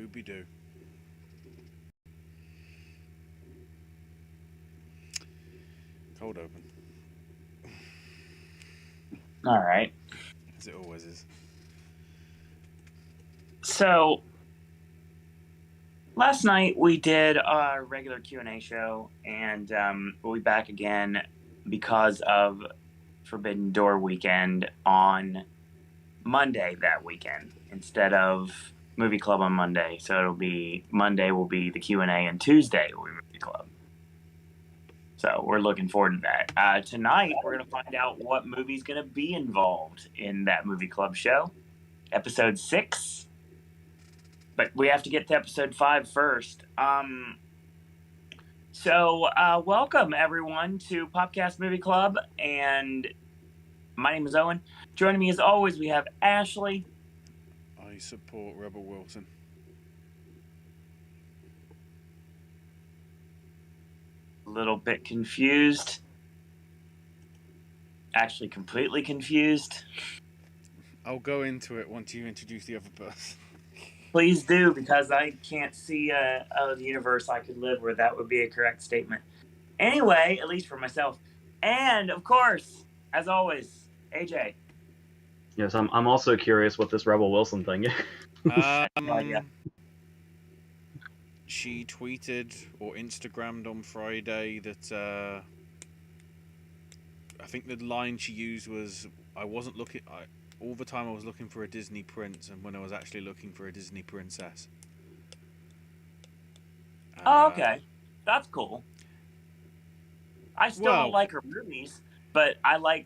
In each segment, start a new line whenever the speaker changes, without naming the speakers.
Scooby-Doo. Cold open.
All right.
As it always is.
So, last night we did our regular Q&A show, and we'll be back again because of Forbidden Door weekend on Monday that weekend instead of Movie Club on Monday. So it'll be Monday will be the Q&A and Tuesday will be Movie Club. So we're looking forward to that. Tonight we're going to find out what movie's going to be involved in that Movie Club show. Episode 6. But we have to get to episode 5 first. So welcome everyone to Popcast Movie Club, and my name is Owen. Joining me as always, we have Ashley.
I support Rebel Wilson.
A little bit confused. Actually, completely confused.
I'll go into it once you introduce the other person.
Please do, because I can't see a universe I could live where that would be a correct statement. Anyway, at least for myself. And, of course, as always, AJ.
Yes, I'm also curious what this Rebel Wilson thing is.
She tweeted or Instagrammed on Friday that I think the line she used was, all the time I was looking for a Disney prince, and when I was actually looking for a Disney princess.
Oh, okay. That's cool. I still don't like her movies, but I like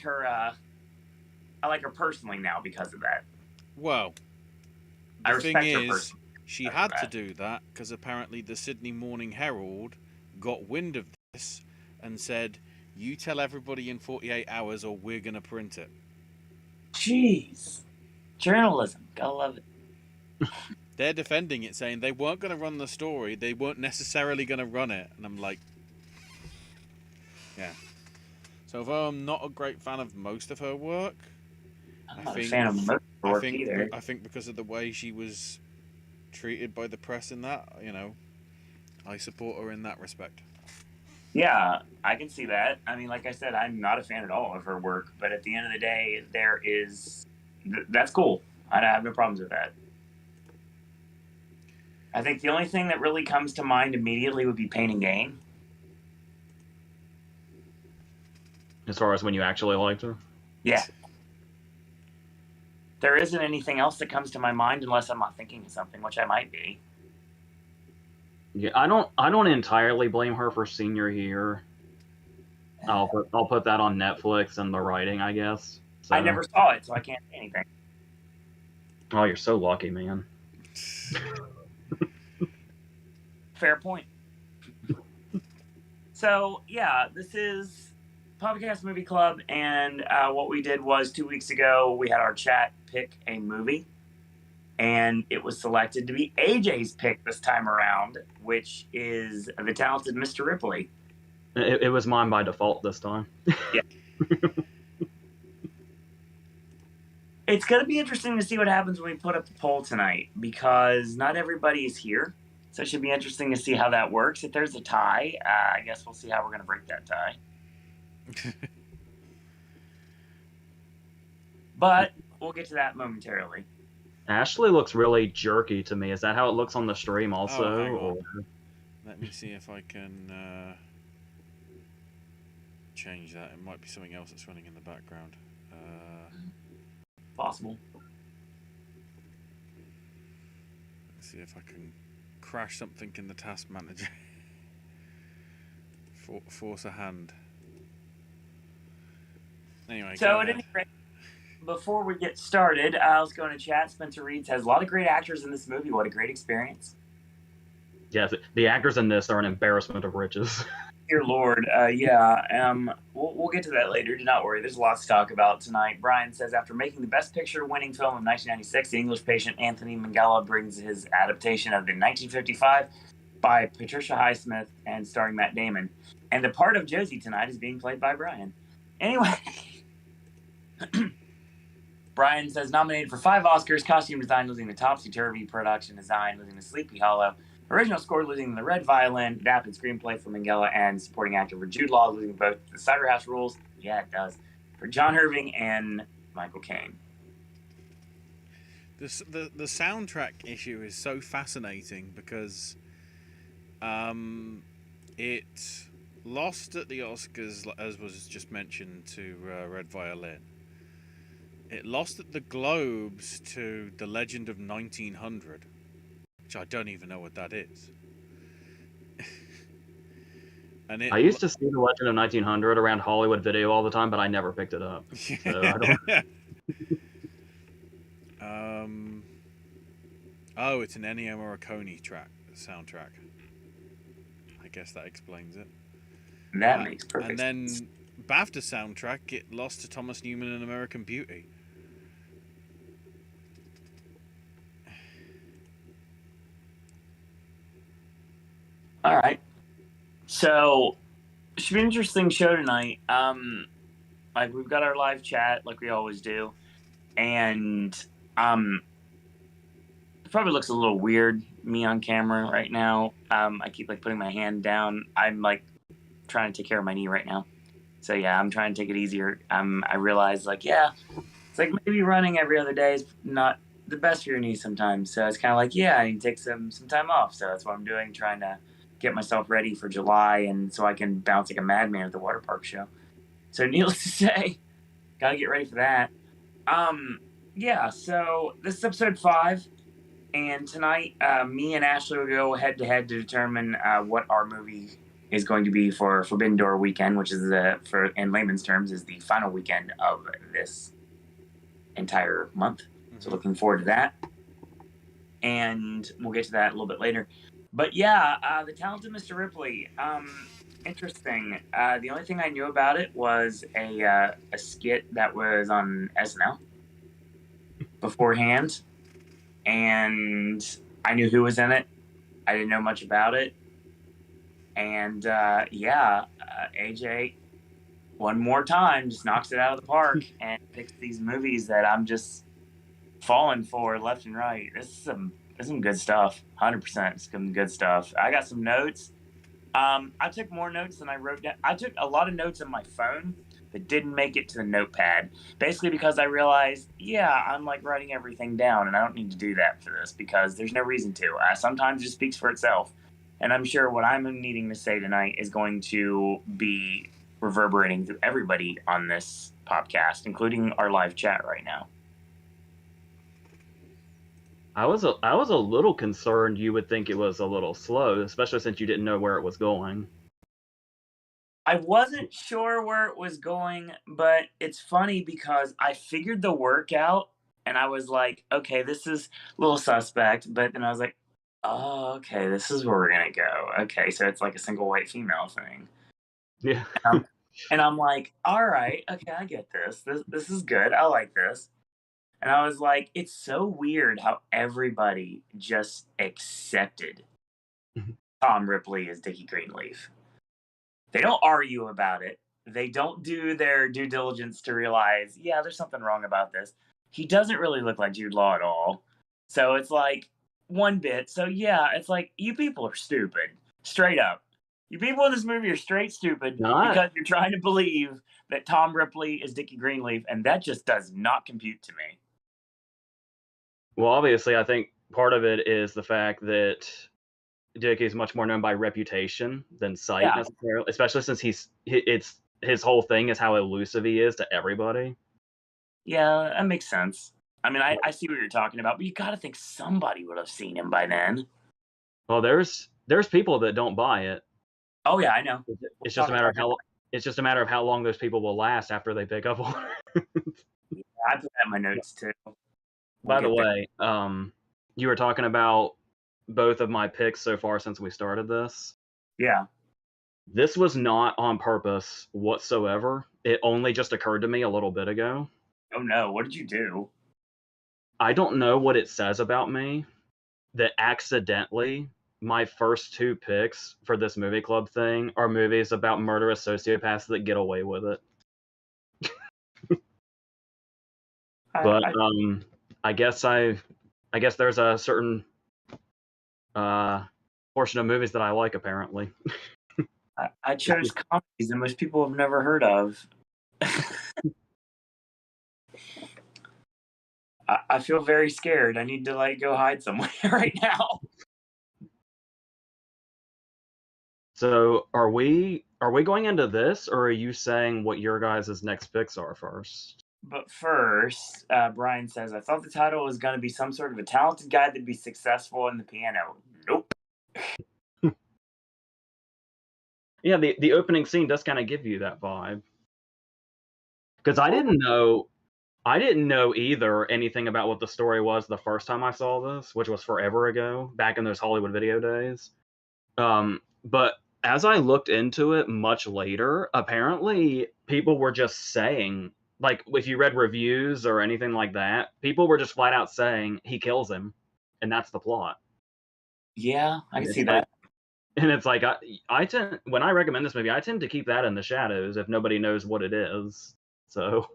her I like her personally now because of that.
Well,
I
the thing
respect her
is,
personally.
she had to do that because apparently the Sydney Morning Herald got wind of this and said, "You tell everybody in 48 hours or we're going to print it."
Jeez. Journalism. Gotta love it.
They're defending it, saying they weren't going to run the story. They weren't necessarily going to run it. And I'm like, yeah. So although I'm not a great fan of most of her work,
I'm not a fan of most of her work either.
I think because of the way she was treated by the press in that, I support her in that respect.
Yeah, I can see that. I mean, like I said, I'm not a fan at all of her work, but at the end of the day, that's cool. I have no problems with that. I think the only thing that really comes to mind immediately would be Pain and Gain.
As far as when you actually liked her?
Yeah. There isn't anything else that comes to my mind unless I'm not thinking of something, which I might be.
Yeah, I don't entirely blame her for senior year. I'll put that on Netflix and the writing, I guess. So.
I never saw it, so I can't say anything.
Oh, you're so lucky, man.
Fair point. So, yeah, this is Popcast Movie Club, and what we did was 2 weeks ago, we had our chat pick a movie, and it was selected to be AJ's pick this time around, which is The Talented Mr. Ripley.
It was mine by default this time.
Yeah. It's going to be interesting to see what happens when we put up the poll tonight, because not everybody is here. So it should be interesting to see how that works. If there's a tie, I guess we'll see how we're going to break that tie. But we'll get to that momentarily.
Ashley looks really jerky to me. Is that how it looks on the stream also?
Hang on.
Or...
Let me see if I can change that. It might be something else that's running in the background.
Possible.
Let's see if I can crash something in the task manager. Force a hand. Anyway,
so at any rate, before we get started, I was going to chat. Spencer Reeds has a lot of great actors in this movie. What a great experience.
Yes, the actors in this are an embarrassment of riches.
Dear Lord, yeah. We'll get to that later. Do not worry. There's lots to talk about tonight. Brian says, after making the Best Picture winning film of 1996, the English patient Anthony Minghella brings his adaptation of the 1955 by Patricia Highsmith and starring Matt Damon. And the part of Josie tonight is being played by Brian. Anyway. Brian says nominated for 5 Oscars: costume design losing to Topsy Turvy, production design losing to Sleepy Hollow, original score losing to The Red Violin, adapted screenplay for Minghella, and supporting actor for Jude Law losing both The Cider House Rules. Yeah, it does. For John Irving and Michael Caine.
The soundtrack issue is so fascinating because it lost at the Oscars, as was just mentioned, to Red Violin. It lost at the Globes to The Legend of 1900, which I don't even know what that is. And
I used to see The Legend of 1900 around Hollywood Video all the time, but I never picked it up. So I don't...
Oh, it's an Ennio Morricone soundtrack. I guess that explains it.
That makes perfect sense.
And then BAFTA soundtrack, it lost to Thomas Newman and American Beauty.
All right. So, it should be an interesting show tonight. Like, we've got our live chat, like we always do. And, it probably looks a little weird, me on camera right now. I keep, like, putting my hand down. I'm, like, trying to take care of my knee right now. So, yeah, I'm trying to take it easier. I realize, like, yeah, it's like maybe running every other day is not the best for your knee sometimes. So, it's kind of like, yeah, I need to take some time off. So, that's what I'm doing, trying to get myself ready for July, and so I can bounce like a madman at the water park show. So needless to say, gotta get ready for that. Yeah, so this is episode 5, and tonight me and Ashley will go head to head to determine what our movie is going to be for Forbidden Door weekend, which is for in layman's terms is the final weekend of this entire month. Mm-hmm. So looking forward to that, and we'll get to that a little bit later. But yeah, the Talented Mr. Ripley. Interesting. The only thing I knew about it was a skit that was on SNL beforehand, and I knew who was in it. I didn't know much about it, and AJ, one more time, just knocks it out of the park and picks these movies that I'm just falling for left and right. This is some good stuff. 100% some good stuff. I got some notes. I took more notes than I wrote down. I took a lot of notes on my phone that didn't make it to the notepad. Basically because I realized, I'm like writing everything down, and I don't need to do that for this because there's no reason to. Sometimes it just speaks for itself. And I'm sure what I'm needing to say tonight is going to be reverberating through everybody on this podcast, including our live chat right now.
I was a little concerned you would think it was a little slow, especially since you didn't know where it was going.
I wasn't sure where it was going, but it's funny because I figured the work out, and I was like, okay, this is a little suspect, but then I was like, oh, okay, this is where we're going to go. Okay, so it's like a single white female thing.
Yeah.
And I'm like, all right, okay, I get this. This is good. I like this. And I was like, it's so weird how everybody just accepted Tom Ripley as Dickie Greenleaf. They don't argue about it. They don't do their due diligence to realize, there's something wrong about this. He doesn't really look like Jude Law at all. So it's like one bit. So it's like, you people are stupid. Straight up. You people in this movie are straight stupid because you're trying to believe that Tom Ripley is Dickie Greenleaf, and that just does not compute to me.
Well, obviously, I think part of it is the fact that Dick is much more known by reputation than sight necessarily, especially since his whole thing is how elusive he is to everybody.
Yeah, that makes sense. I mean, I see what you're talking about, but you got to think somebody would have seen him by then.
Well, there's people that don't buy it.
Oh yeah, I know.
It's just a matter of how long those people will last after they pick up on it.
I put that in my notes too.
By the way, you were talking about both of my picks so far since we started this.
Yeah.
This was not on purpose whatsoever. It only just occurred to me a little bit ago.
Oh no, what did you do?
I don't know what it says about me that accidentally my first 2 picks for this movie club thing are movies about murderous sociopaths that get away with it. But I guess there's a certain portion of movies that I like, apparently.
I chose comedies that most people have never heard of. I feel very scared. I need to go hide somewhere right now.
So are we going into this, or are you saying what your guys' next picks are first?
But first, Brian says, I thought the title was going to be some sort of a talented guy that'd be successful in the piano. Nope.
Yeah, the opening scene does kind of give you that vibe. Because I didn't know either anything about what the story was the first time I saw this, which was forever ago, back in those Hollywood video days. But as I looked into it much later, apparently people were just saying, like, if you read reviews or anything like that, people were just flat out saying he kills him, and that's the plot.
Yeah, I can see
It's
that.
And it's like I tend, when I recommend this movie, I tend to keep that in the shadows if nobody knows what it is. So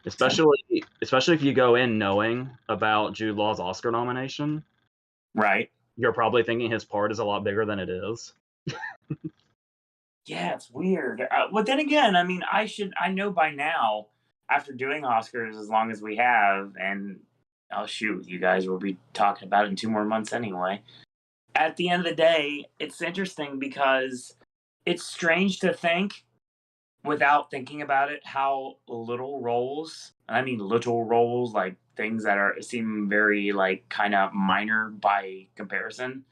especially if you go in knowing about Jude Law's Oscar nomination,
Right.
you're probably thinking his part is a lot bigger than it is.
Yeah, it's weird. But then again, I mean, I know by now, after doing Oscars as long as we have, and oh shoot, you guys will be talking about it in 2 more months anyway. At the end of the day, it's interesting because it's strange to think, without thinking about it, how little roles, and I mean little roles, like things that seem very kind of minor by comparison,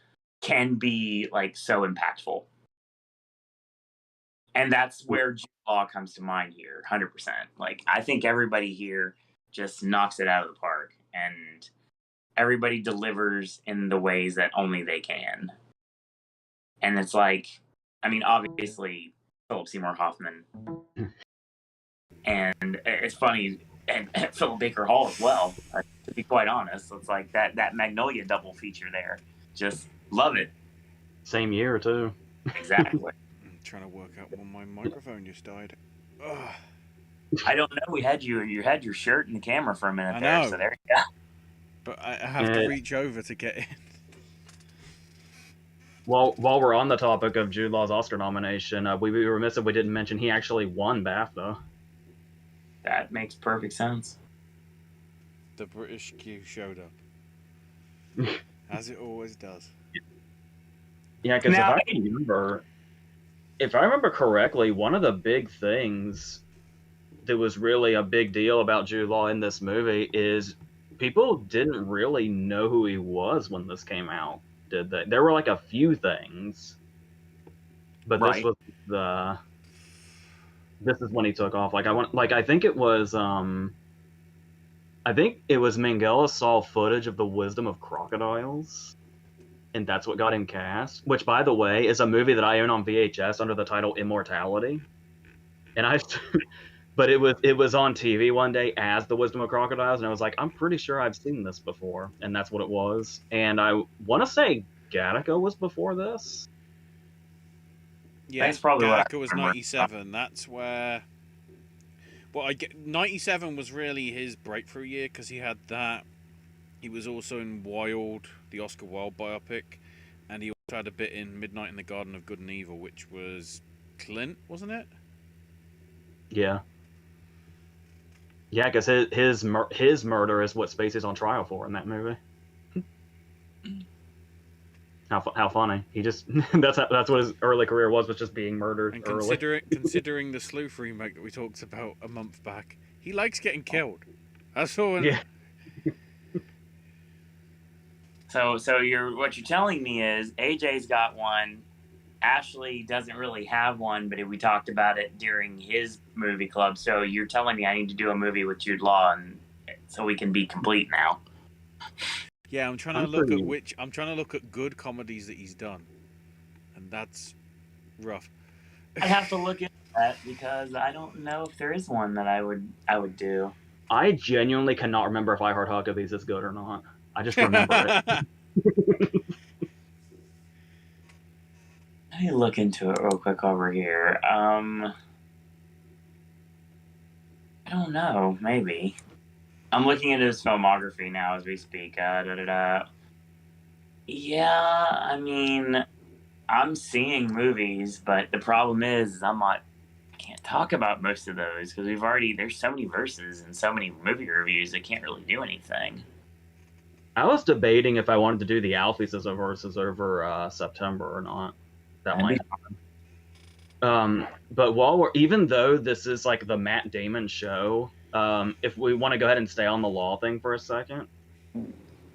can be so impactful. And that's where Jude Law comes to mind here, 100%. I think everybody here just knocks it out of the park, and everybody delivers in the ways that only they can. And it's I mean, obviously, Philip Seymour Hoffman, and it's funny, and Philip Baker Hall as well. To be quite honest, it's that Magnolia double feature there. Just love it.
Same year too.
Exactly.
I'm trying to work out when my microphone just died. Ugh.
I don't know. We had you had your shirt in the camera for a minute
I
there,
know.
so there you go.
But I have to reach over to get in.
While we're on the topic of Jude Law's Oscar nomination, we were remiss if we didn't mention he actually won BAFTA.
That makes perfect sense.
The British Q showed up. As it always does.
Yeah, because if I remember correctly, one of the big things that was really a big deal about Jude Law in this movie is people didn't really know who he was when this came out, did they? There were a few things, but
right.
this is when he took off. I think it was Minghella saw footage of The Wisdom of Crocodiles, and that's what got him cast. Which, by the way, is a movie that I own on VHS under the title Immortality. And but it was on TV one day as The Wisdom of Crocodiles, and I was like, I'm pretty sure I've seen this before, and that's what it was. And I want to say Gattaca was before this.
Yeah,
that's probably
Gattaca was 97. That's where. Well, 97 was really his breakthrough year because he had that. He was also in Wild, the Oscar Wilde biopic, and he also had a bit in Midnight in the Garden of Good and Evil, which was Clint, wasn't it?
Yeah. Yeah, because his murder is what Spacey's on trial for in that movie. How funny! He just that's what his early career was just being murdered.
And considering the Sleuth remake that we talked about a month back, he likes getting killed. That's all.
Yeah.
So what you're telling me is AJ's got one, Ashley doesn't really have one, but we talked about it during his movie club. So you're telling me I need to do a movie with Jude Law, and so we can be complete now.
Yeah, I'm trying to look at good comedies that he's done, and that's rough.
I'd have to look into that because I don't know if there is one that I would do.
I genuinely cannot remember if I Heart Huckabees is good or not. I just remember it.
Let me look into it real quick over here. I don't know. Maybe. I'm looking into his filmography now as we speak. Yeah, I mean, I'm seeing movies, but the problem is I can't talk about most of those because there's so many verses and so many movie reviews. I can't really do anything.
I was debating if I wanted to do the Alfies as a versus over September or not. That might happen. But even though this is like the Matt Damon show, if we want to go ahead and stay on the law thing for a second.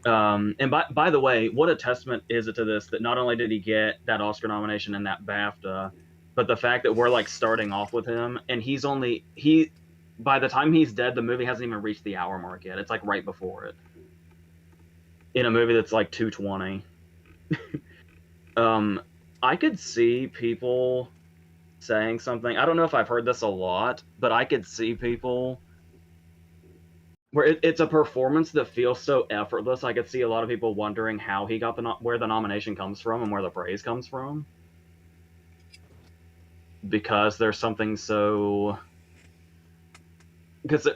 And by the way, what a testament is it to this that not only did he get that Oscar nomination and that BAFTA, but the fact that we're like starting off with him, and by the time he's dead, the movie hasn't even reached the hour mark yet. It's like right before it. In a movie that's like 220. I could see people saying something. I don't know if I've heard this a lot, but I could see people where it's a performance that feels so effortless. I could see a lot of people wondering how he got where the nomination comes from and where the praise comes from, because there's something so because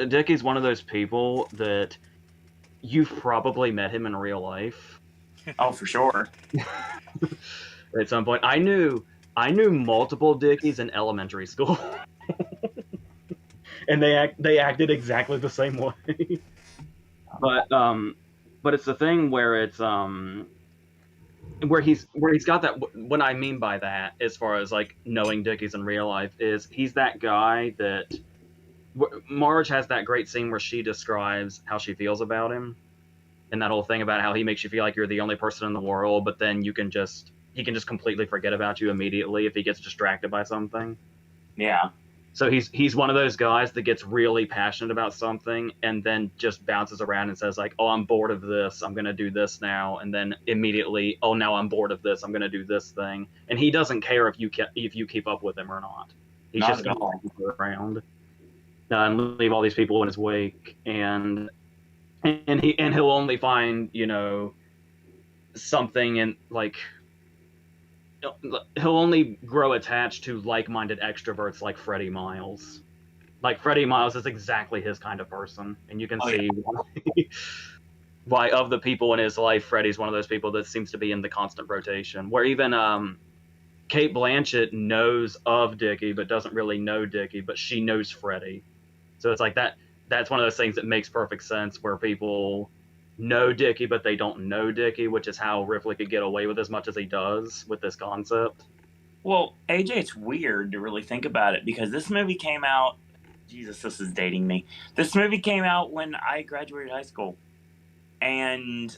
Dickie's one of those people that you've probably met him in real life.
Oh, for sure.
At some point, I knew multiple Dickies in elementary school. And they acted exactly the same way. But it's the thing where it's where he's got that. What I mean by that, as far as like knowing Dickies in real life, is he's that guy that Marge has that great scene where she describes how she feels about him, and that whole thing about how he makes you feel like you're the only person in the world, but then he can just completely forget about you immediately if he gets distracted by something.
Yeah.
So he's one of those guys that gets really passionate about something and then just bounces around and says like, "Oh, I'm bored of this. I'm gonna do this now," and then immediately, "Oh, now I'm bored of this. I'm gonna do this thing." And he doesn't care if you keep up with him or not. He's
Not
just
at all.
gonna keep around and leave all these people in his wake, and he'll only find something in like. He'll only grow attached to like-minded extroverts like Freddie Miles. Like Freddie Miles is exactly his kind of person, and you can see why of the people in his life, Freddie's one of those people that seems to be in the constant rotation. Where even Kate Blanchett knows of Dickie, but doesn't really know Dickie, but she knows Freddie. So it's like that. That's one of those things that makes perfect sense, where people know Dickie, but they don't know Dickie, which is how Ripley could get away with as much as he does with this concept.
Well, AJ, it's weird to really think about it because this movie came out. Jesus, this is dating me. This movie came out when I graduated high school, and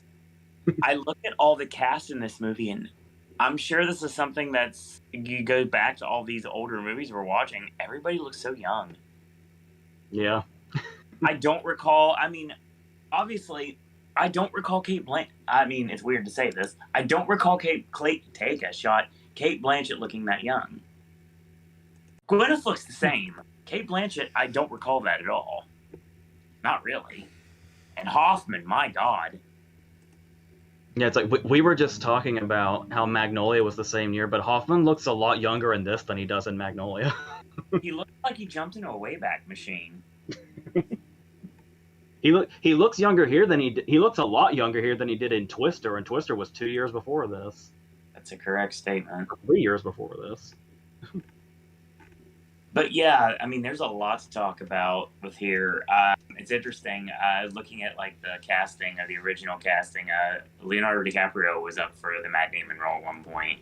I look at all the cast in this movie, and I'm sure this is something that's you go back to all these older movies we're watching. Everybody looks so young.
Yeah.
I don't recall. I mean, obviously, I don't recall Kate Blanchett. I mean, it's weird to say this. I don't recall Kate Blanchett looking that young. Gwyneth looks the same. Kate Blanchett, I don't recall that at all. Not really. And Hoffman, my God.
Yeah, it's like we were just talking about how Magnolia was the same year, but Hoffman looks a lot younger in this than he does in Magnolia.
He looks like he jumped into a Wayback Machine.
He looks younger here than he looks a lot younger here than he did in Twister, and Twister was 2 years before this.
That's a correct statement.
3 years before this.
But yeah, I mean, there's a lot to talk about with here. It's interesting. Looking at like the casting, the original casting, Leonardo DiCaprio was up for the Matt Damon role at one point.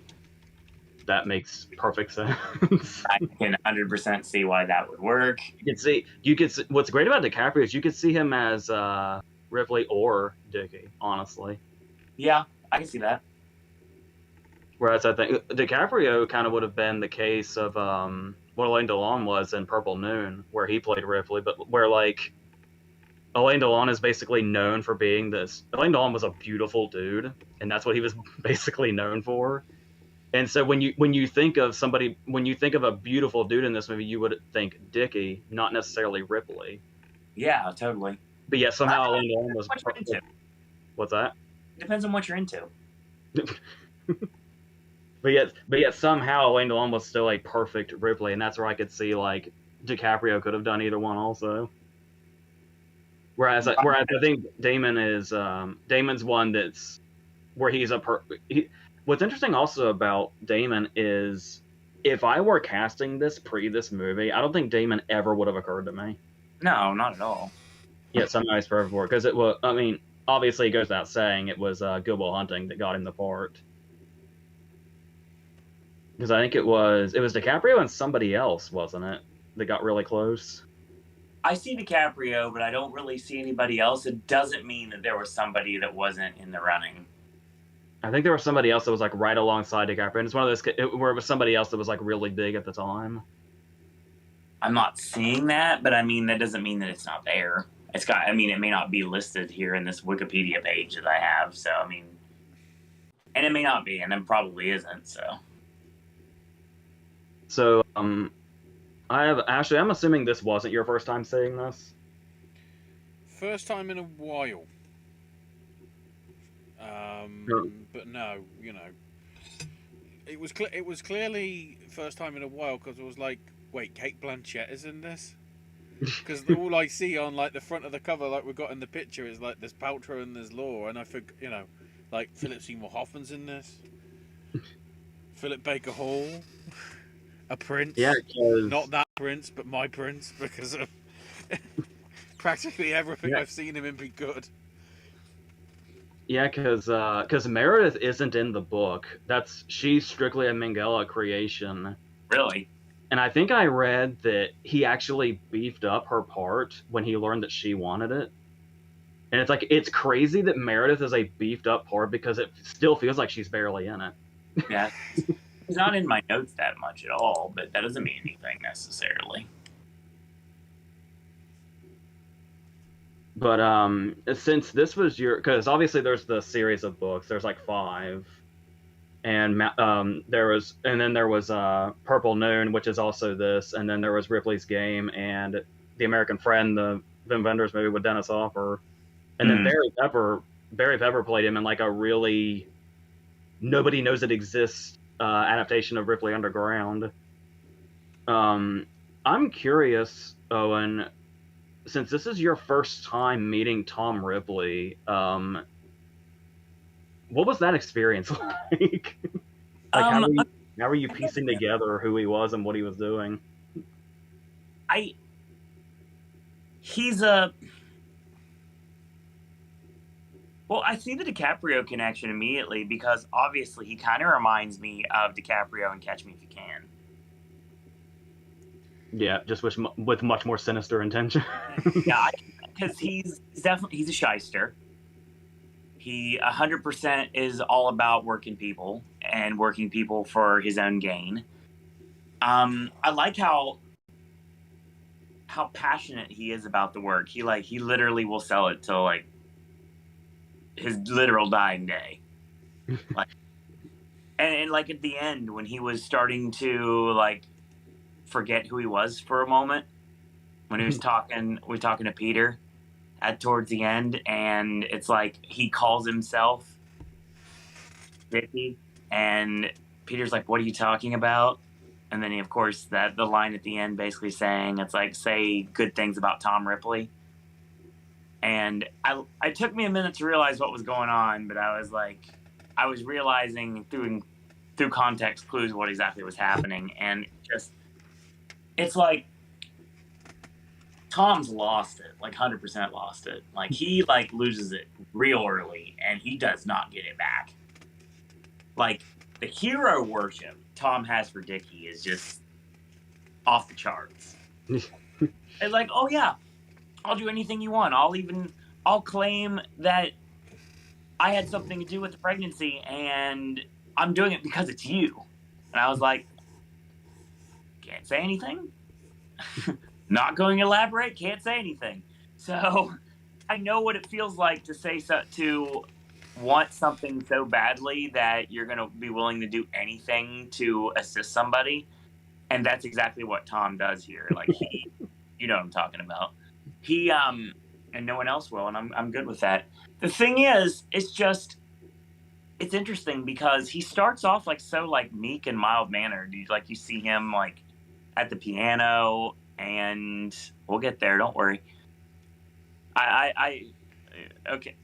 That makes perfect sense.
I can 100% see why that would work.
You could see what's great about DiCaprio is you could see him as Ripley or Dickie, honestly.
Yeah, I can see that.
Whereas I think DiCaprio kind of would have been the case of what Alain Delon was in Purple Noon, where he played Ripley, but where like Alain Delon is basically known for being this. Alain Delon was a beautiful dude, and that's what he was basically known for. And so when you think of a beautiful dude in this movie, you would think Dickie, not necessarily Ripley.
Yeah, totally.
But yeah, somehow Alain Delon was. What's that?
Depends on what you're into.
But yet somehow Alain Delon was still a perfect Ripley, and that's where I could see like DiCaprio could have done either one also. Whereas I think Damon's one that's where he's what's interesting also about Damon is if I were casting this movie, I don't think Damon ever would have occurred to me.
No, not at all.
Yeah, Somebody's Perfect for, because it was. I mean, obviously, it goes without saying it was Good Will Hunting that got him the part. Because I think it was DiCaprio and somebody else, wasn't it? That got really close.
I see DiCaprio, but I don't really see anybody else. It doesn't mean that there was somebody that wasn't in the running.
I think there was somebody else that was like right alongside DiCaprio, and it's one of those where it was somebody else that was like really big at the time.
I'm not seeing that, but I mean that doesn't mean that it's not there. It's got. I mean, it may not be listed here in this Wikipedia page that I have. So I mean, and it may not be, and it probably isn't.
So Ashley, I'm assuming this wasn't your first time seeing this.
First time in a while.
Sure.
But no, it was clearly first time in a while because it was like, wait, Cate Blanchett is in this? Because all I see on like the front of the cover, like we've got in the picture, is like there's Paltrow and there's Law, and I think like Philip Seymour Hoffman's in this. Philip Baker Hall, a prince.
Yeah,
not that prince, but my prince, because of practically everything I've seen him in be good.
Yeah, because Meredith isn't in the book. She's strictly a Minghella creation.
Really?
And I think I read that he actually beefed up her part when he learned that she wanted it. And it's like, it's crazy that Meredith is a beefed up part because it still feels like she's barely in it.
Yeah. It's not in my notes that much at all, but that doesn't mean anything necessarily.
But since this was because obviously there's the series of books, there's like 5. And there was Purple Noon, which is also this, and then there was Ripley's Game and The American Friend, the Wim Wenders movie with Dennis Hopper, and then Barry Pepper played him in like a really nobody knows it exists adaptation of Ripley Underground. I'm curious, Owen, since this is your first time meeting Tom Ripley, what was that experience like? How were you piecing together who he was and what he was doing?
I see the DiCaprio connection immediately because obviously he kind of reminds me of DiCaprio in Catch Me If You Can.
Yeah, just with much more sinister intention.
Yeah, because he's a shyster. He 100% is all about working people and working people for his own gain. I like how passionate he is about the work. He literally will sell it till like his literal dying day. And like at the end when he was starting to like forget who he was for a moment, when he was talking to Peter towards the end, and it's like he calls himself Vicky, and Peter's like, "What are you talking about?" And then of course the line at the end basically saying it's like, "Say good things about Tom Ripley." And I took me a minute to realize what was going on, but I was realizing through context clues what exactly was happening, and it's like Tom's lost it, like 100% lost it. Like he like loses it real early, and he does not get it back. Like the hero worship Tom has for Dickie is just off the charts. It's like, oh yeah, I'll do anything you want. I'll claim that I had something to do with the pregnancy, and I'm doing it because it's you. And I was like, can't say anything. Not going to elaborate, can't say anything. So I know what it feels like to want something so badly that you're going to be willing to do anything to assist somebody. And that's exactly what Tom does here. Like you know what I'm talking about. He, and no one else will. And I'm good with that. The thing is, it's interesting because he starts off like so like meek and mild mannered. Like you see him like at the piano and we'll get there. Don't worry. Okay.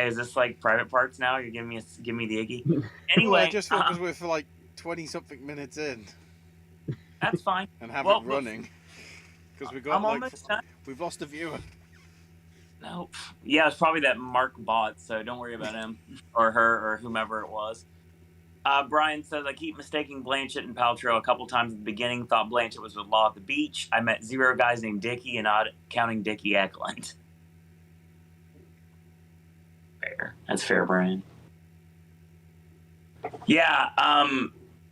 Is this like private parts now? You're giving me the Iggy. Anyway,
well, I just thought because we're for like 20-something minutes in.
That's fine.
And have it running. Because we got
I'm almost done.
We've lost a viewer.
No. Yeah, it's probably that Mark bot, so don't worry about him or her or whomever it was. Brian says, I keep mistaking Blanchett and Paltrow a couple times at the beginning. Thought Blanchett was with Law at the Beach. I met 0 guys named Dickie and not counting Dickie Eklund. Fair. That's fair, Brian. Yeah,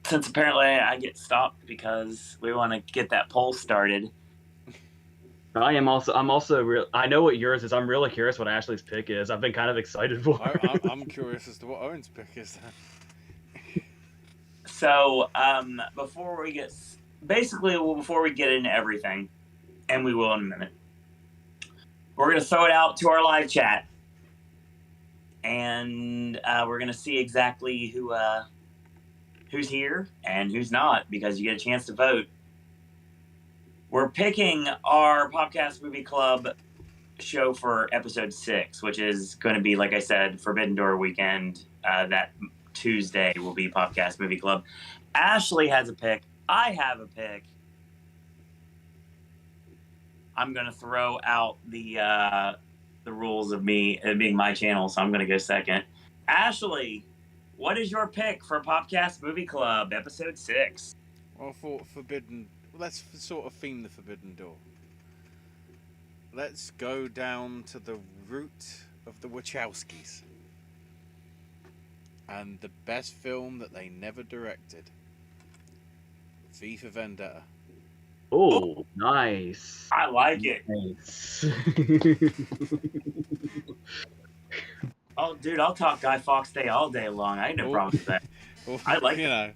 since apparently I get stopped because we want to get that poll started.
I'm also I know what yours is. I'm really curious what Ashley's pick is. I've been kind of excited for it.
I'm curious as to what Owen's pick is.
So, before we get into everything, and we will in a minute, we're going to throw it out to our live chat. And we're going to see exactly who's here and who's not, because you get a chance to vote. We're picking our Popcast Movie Club show for episode 6, which is going to be, like I said, Forbidden Door weekend. That Tuesday will be Popcast Movie Club. Ashley has a pick. I have a pick. I'm going to throw out the rules of me it being my channel, so I'm going to go second. Ashley, what is your pick for Popcast Movie Club, episode 6?
Well, for Forbidden... Let's sort of theme the Forbidden Door. Let's go down to the root of the Wachowskis. And the best film that they never directed. V for Vendetta.
Oh, nice.
I like it.
Nice.
Oh, dude, I'll talk Guy Fawkes Day all day long. I ain't no problem with that.
Well,
I like
it.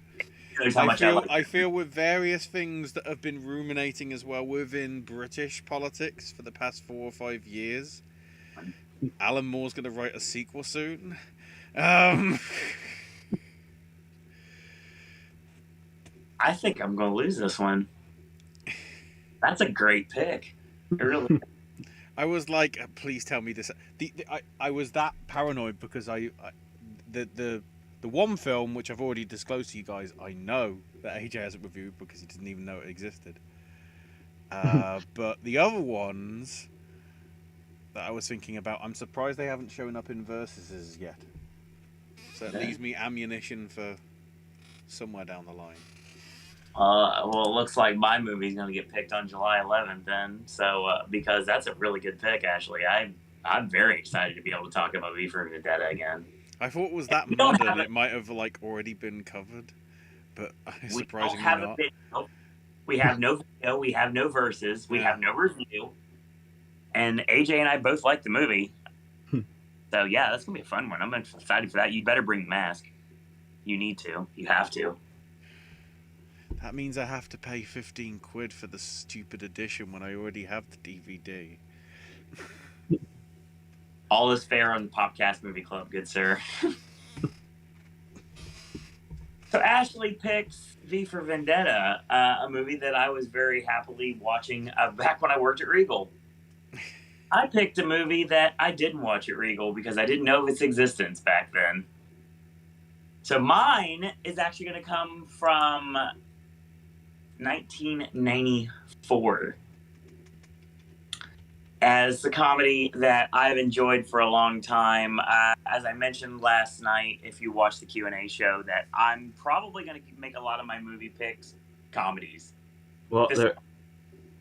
I feel with various things that have been ruminating as well within British politics for the past 4 or 5 years. Alan Moore's going to write a sequel soon.
I think I'm going to lose this one. That's a great pick. It really.
I was like, please tell me this. I was that paranoid because the one film which I've already disclosed to you guys, I know that AJ hasn't reviewed because he didn't even know it existed. But the other ones that I was thinking about, I'm surprised they haven't shown up in Versuses yet. So it leaves me ammunition for somewhere down the line.
Well, it looks like my movie's going to get picked on July 11th then. So, because that's a really good pick, Ashley. I'm very excited to be able to talk about V for Vendetta again.
I thought it was that modern, it might have like already been covered, but surprisingly not.
We have no video, we have no verses, we have no review, and AJ and I both like the movie. So yeah, that's gonna be a fun one. I'm excited for that. You better bring the mask. You need to. You have to.
That means I have to pay 15 quid for the stupid edition when I already have the DVD.
All is fair on the Popcast Movie Club, good sir. So Ashley picks V for Vendetta, a movie that I was very happily watching back when I worked at Regal. I picked a movie that I didn't watch at Regal because I didn't know of its existence back then. So mine is actually going to come from 1994 as the comedy that I've enjoyed for a long time. As I mentioned last night, if you watched the Q&A show, that I'm probably going to make a lot of my movie picks comedies.
Well,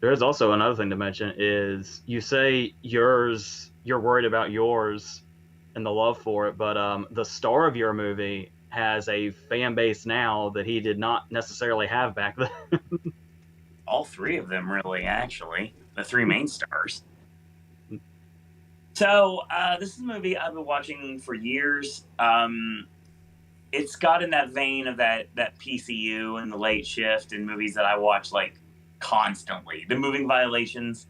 there is also another thing to mention is you say you're worried about yours and the love for it, but the star of your movie has a fan base now that he did not necessarily have back then.
All 3 of them, really, actually. The 3 main stars. So, this is a movie I've been watching for years. It's got in that vein of that PCU and The Late Shift and movies that I watch, like, constantly. The Moving Violations.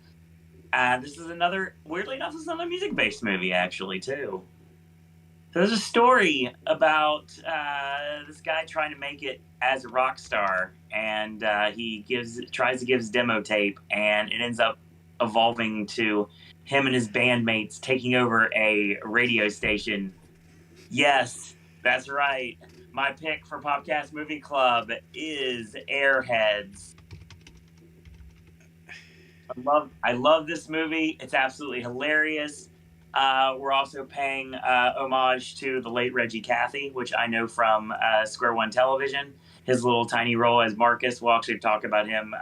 This is another, weirdly enough, this is another music-based movie, actually, too. There's a story about this guy trying to make it as a rock star, and he tries to give his demo tape, and it ends up evolving to him and his bandmates taking over a radio station. Yes, that's right. My pick for Popcast Movie Club is Airheads. I love this movie. It's absolutely hilarious. We're also paying homage to the late Reggie Cathy, which I know from Square One Television. His little tiny role as Marcus. We'll actually talk about him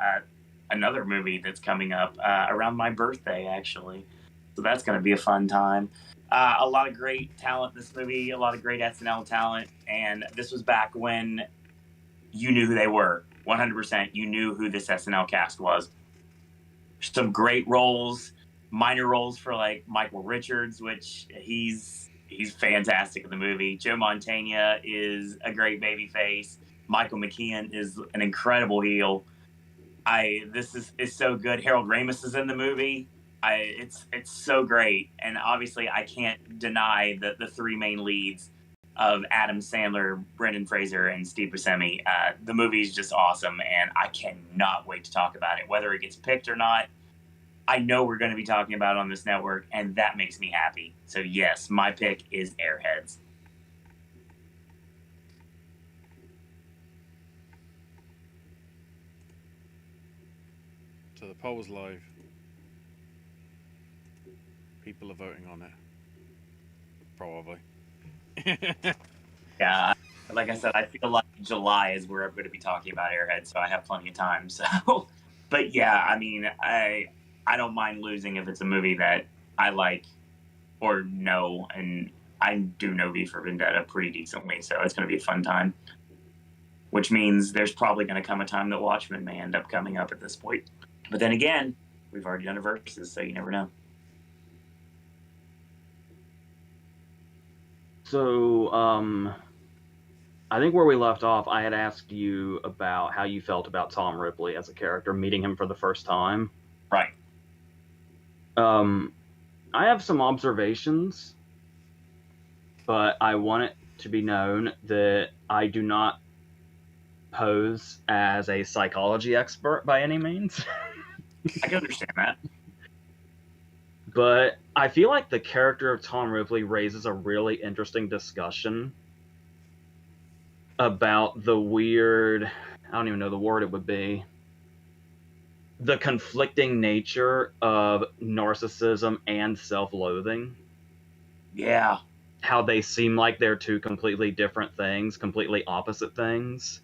another movie that's coming up around my birthday, actually. So that's going to be a fun time. A lot of great talent in this movie, a lot of great SNL talent, and this was back when you knew who they were. 100%, you knew who this SNL cast was. Some great roles, minor roles for like Michael Richards, which he's fantastic in the movie. Joe Mantegna is a great baby face. Michael McKean is an incredible heel. This is so good. Harold Ramis is in the movie. It's so great, and obviously I can't deny the three main leads of Adam Sandler, Brendan Fraser, and Steve Buscemi. The movie is just awesome, and I cannot wait to talk about it. Whether it gets picked or not, I know we're going to be talking about it on this network, and that makes me happy. So yes, my pick is Airheads.
So the poll's live. People are voting on it. Probably.
Yeah, like I said, I feel like July is where I'm going to be talking about Airheads, so I have plenty of time. So, but yeah, I mean, I don't mind losing if it's a movie that I like or know, and I do know V for Vendetta pretty decently, so it's going to be a fun time. Which means there's probably going to come a time that Watchmen may end up coming up at this point. But then again, we've already done a versus, so you never know.
So, I think where we left off, I had asked you about how you felt about Tom Ripley as a character, meeting him for the first time.
Right.
I have some observations, but I want it to be known that I do not pose as a psychology expert by any means.
I can understand that.
But I feel like the character of Tom Ripley raises a really interesting discussion about the weird, I don't even know the word it would be, the conflicting nature of narcissism and self-loathing.
Yeah.
How they seem like they're two completely different things, completely opposite things.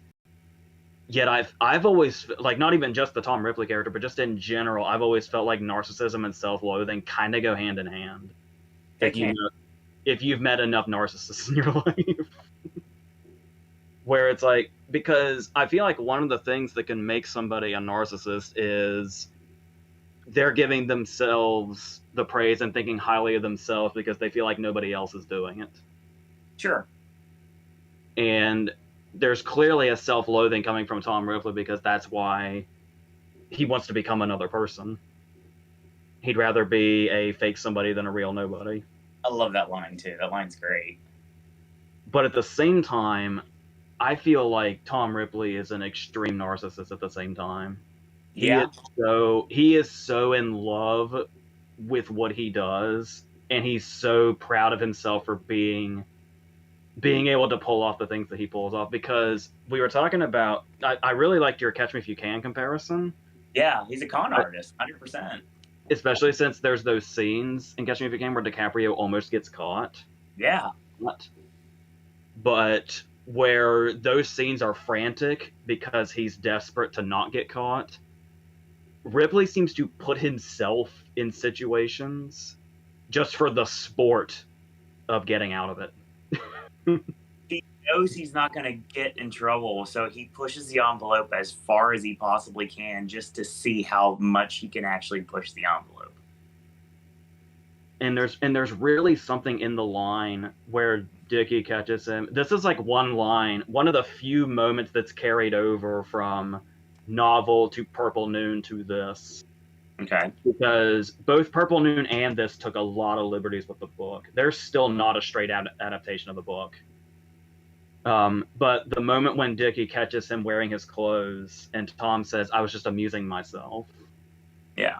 Yet I've always, like, not even just the Tom Ripley character, but just in general, I've always felt like narcissism and self-loathing kind of go hand in hand. If you've met enough narcissists in your life. Where it's like, because I feel like one of the things that can make somebody a narcissist is they're giving themselves the praise and thinking highly of themselves because they feel like nobody else is doing it.
Sure.
And there's clearly a self-loathing coming from Tom Ripley because that's why he wants to become another person. He'd rather be a fake somebody than a real nobody.
I love that line too. That line's great.
But at the same time, I feel like Tom Ripley is an extreme narcissist at the same time.
Yeah.
He is so in love with what he does, and he's so proud of himself for being able to pull off the things that he pulls off. Because we were talking about, I really liked your Catch Me If You Can comparison.
Yeah, he's a con artist, 100%.
Especially since there's those scenes in Catch Me If You Can where DiCaprio almost gets caught.
Yeah.
But where those scenes are frantic because he's desperate to not get caught, Ripley seems to put himself in situations just for the sport of getting out of it.
He knows he's not going to get in trouble, so he pushes the envelope as far as he possibly can just to see how much he can actually push the envelope.
And there's really something in the line where Dickie catches him. This is like one line, one of the few moments that's carried over from novel to Purple Noon to this,
Okay.
Because both Purple Noon and this took a lot of liberties with the book. They're still not a straight adaptation of the book. But the moment when Dickie catches him wearing his clothes and Tom says, "I was just amusing myself."
Yeah.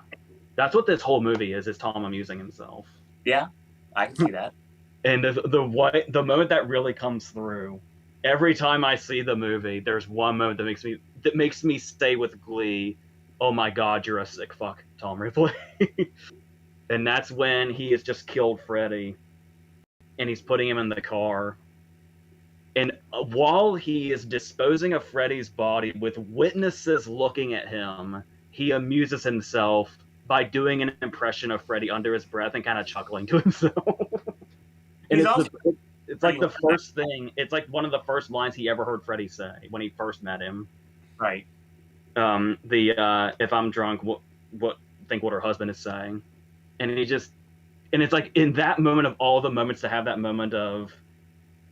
That's what this whole movie is Tom amusing himself.
Yeah, I can see that.
And the moment that really comes through, every time I see the movie, there's one moment that makes me say with glee, "Oh my God, you're a sick fuck, Tom Ripley." And that's when he has just killed Freddy, and he's putting him in the car. And while he is disposing of Freddy's body with witnesses looking at him, he amuses himself by doing an impression of Freddy under his breath and kind of chuckling to himself. And it's like the first thing. It's like one of the first lines he ever heard Freddy say when he first met him.
Right.
If I'm drunk, what her husband is saying, and it's like in that moment of all the moments to have that moment of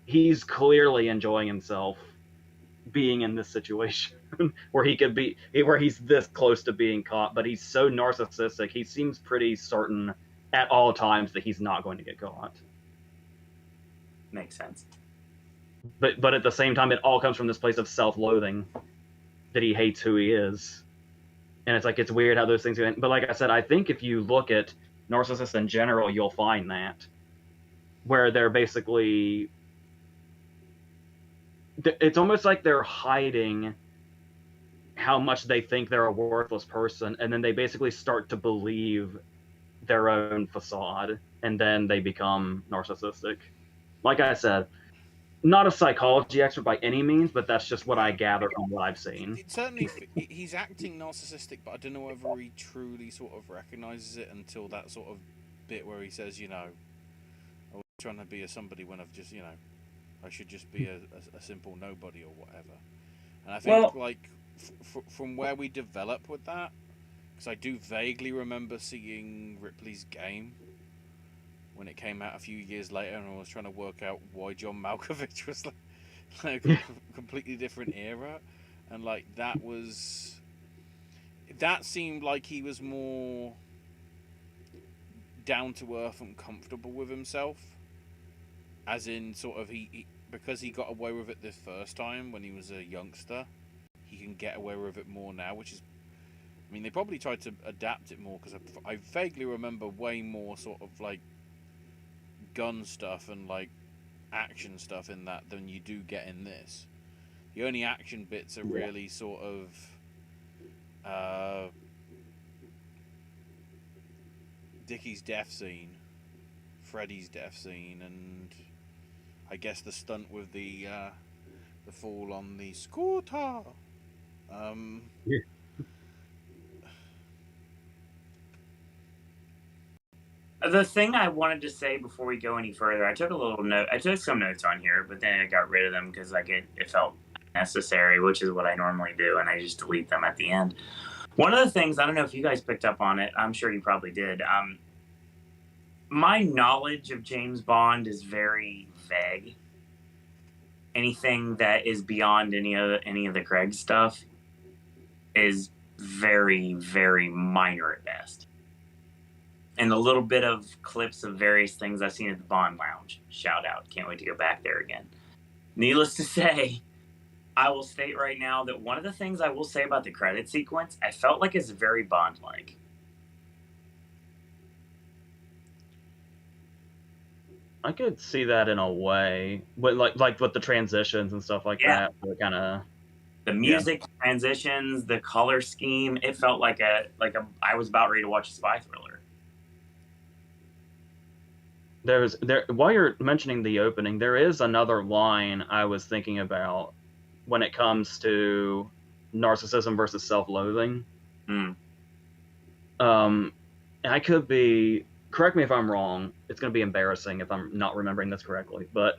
he's clearly enjoying himself being in this situation where he's this close to being caught, but he's so narcissistic. He seems pretty certain at all times that he's not going to get caught.
Makes sense.
But at the same time, it all comes from this place of self-loathing that he hates who he is. And it's like, it's weird how those things go in. But like I said, I think if you look at narcissists in general, you'll find that where they're basically, it's almost like they're hiding how much they think they're a worthless person, and then they basically start to believe their own facade, and then they become narcissistic. Like I said, not a psychology expert by any means, but that's just what I gather from what I've seen.
It certainly, he's acting narcissistic, but I don't know whether he truly sort of recognizes it until that sort of bit where he says, I was trying to be a somebody when I've just, I should just be a simple nobody or whatever. And I think, from where we develop with that, because I do vaguely remember seeing Ripley's Game when it came out a few years later, and I was trying to work out why John Malkovich was like a completely different era, and that seemed like he was more down to earth and comfortable with himself, as in sort of he because he got away with it this first time when he was a youngster, he can get away with it more now, which is, I mean, they probably tried to adapt it more, because I vaguely remember way more sort of like gun stuff and like action stuff in that than you do get in this. The only action bits are really sort of Dickie's death scene, Freddy's death scene, and I guess the stunt with the fall on the scooter.
Yeah.
The thing I wanted to say before we go any further, I took some notes on here, but then I got rid of them because it felt necessary, which is what I normally do, and I just delete them at the end. One of the things, I don't know if you guys picked up on it, I'm sure you probably did. My knowledge of James Bond is very vague. Anything that is beyond any of the Craig stuff is very, very minor at best. And a little bit of clips of various things I've seen at the Bond Lounge. Shout out. Can't wait to go back there again. Needless to say, I will state right now that one of the things I will say about the credit sequence, I felt like it's very Bond-like.
I could see that in a way, but like with the transitions and stuff like that, kind of
the music transitions, the color scheme. It felt like I was about ready to watch a spy thriller.
While you're mentioning the opening, there is another line I was thinking about when it comes to narcissism versus self-loathing. I could be, correct me if I'm wrong. It's going to be embarrassing if I'm not remembering this correctly, but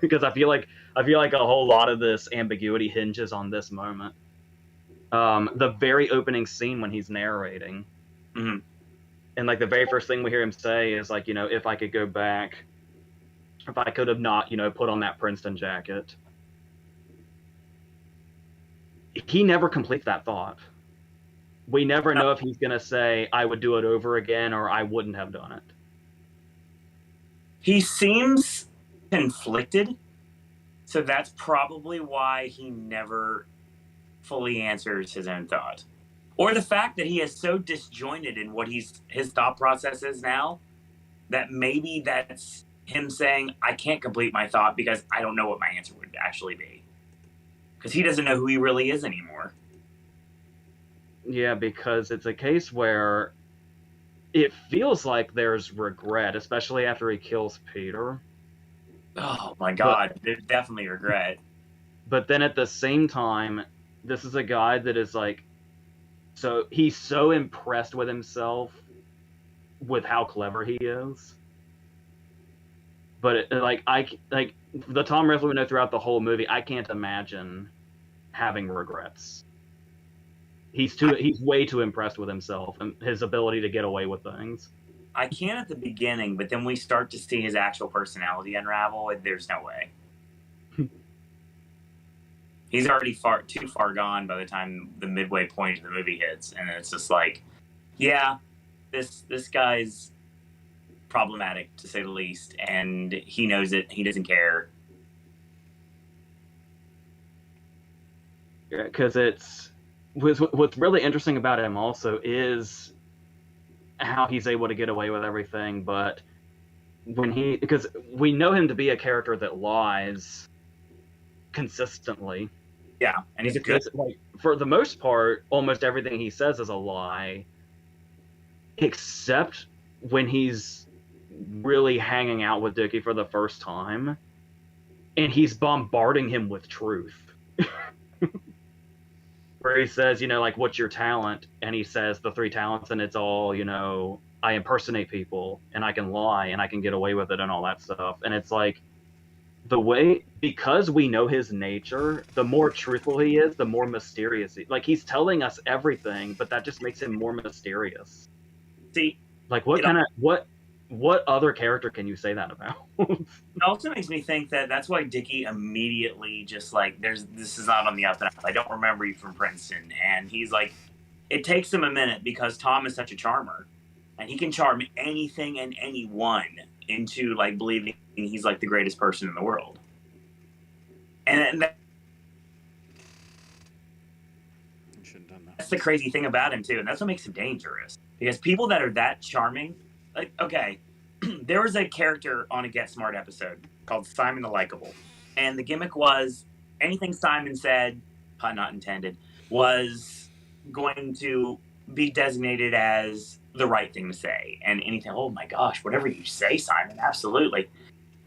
because I feel like a whole lot of this ambiguity hinges on this moment. The very opening scene when he's narrating.
Mm-hmm.
And like the very first thing we hear him say is like, if I could go back, if I could have not, put on that Princeton jacket. He never completes that thought. we never know if he's going to say, I would do it over again, or I wouldn't have done it.
He seems conflicted, so that's probably why he never fully answers his own thought. Or the fact that he is so disjointed in what his thought process is now, that maybe that's him saying, I can't complete my thought because I don't know what my answer would actually be. Because he doesn't know who he really is anymore.
Yeah, because it's a case where it feels like there's regret, especially after he kills Peter.
Oh my God, there's definitely regret.
But then at the same time, this is a guy that is like, so he's so impressed with himself with how clever he is. But like the Tom Ripley we know throughout the whole movie, I can't imagine having regrets. He's way too impressed with himself and his ability to get away with things.
I can at the beginning, but then we start to see his actual personality unravel, and there's no way. He's already too far gone by the time the midway point of the movie hits, and it's just like, yeah, this guy's problematic to say the least, and he knows it. He doesn't care.
Yeah, because what's really interesting about him also is how he's able to get away with everything, but because we know him to be a character that lies consistently.
Yeah, and he's good.
Like, for the most part, almost everything he says is a lie, except when he's really hanging out with Dickie for the first time, and he's bombarding him with truth. Where he says, like, what's your talent? And he says the 3 talents, and it's all, I impersonate people, and I can lie, and I can get away with it, and all that stuff. And it's like, because we know his nature, the more truthful he is, the more mysterious he's telling us everything, but that just makes him more mysterious.
See,
like, what other character can you say that about?
It also makes me think that that's why Dickie immediately just like, this is not on the up and up. I don't remember you from Princeton. And he's like, it takes him a minute because Tom is such a charmer, and he can charm anything and anyone into like believing he's like the greatest person in the world. And that's the crazy thing about him too, and that's what makes him dangerous. Because people that are that charming, like, okay, there was a character on a Get Smart episode called Simon the Likeable, and the gimmick was anything Simon said, pun not intended, was going to be designated as the right thing to say. And anything, oh my gosh, whatever you say, Simon, absolutely.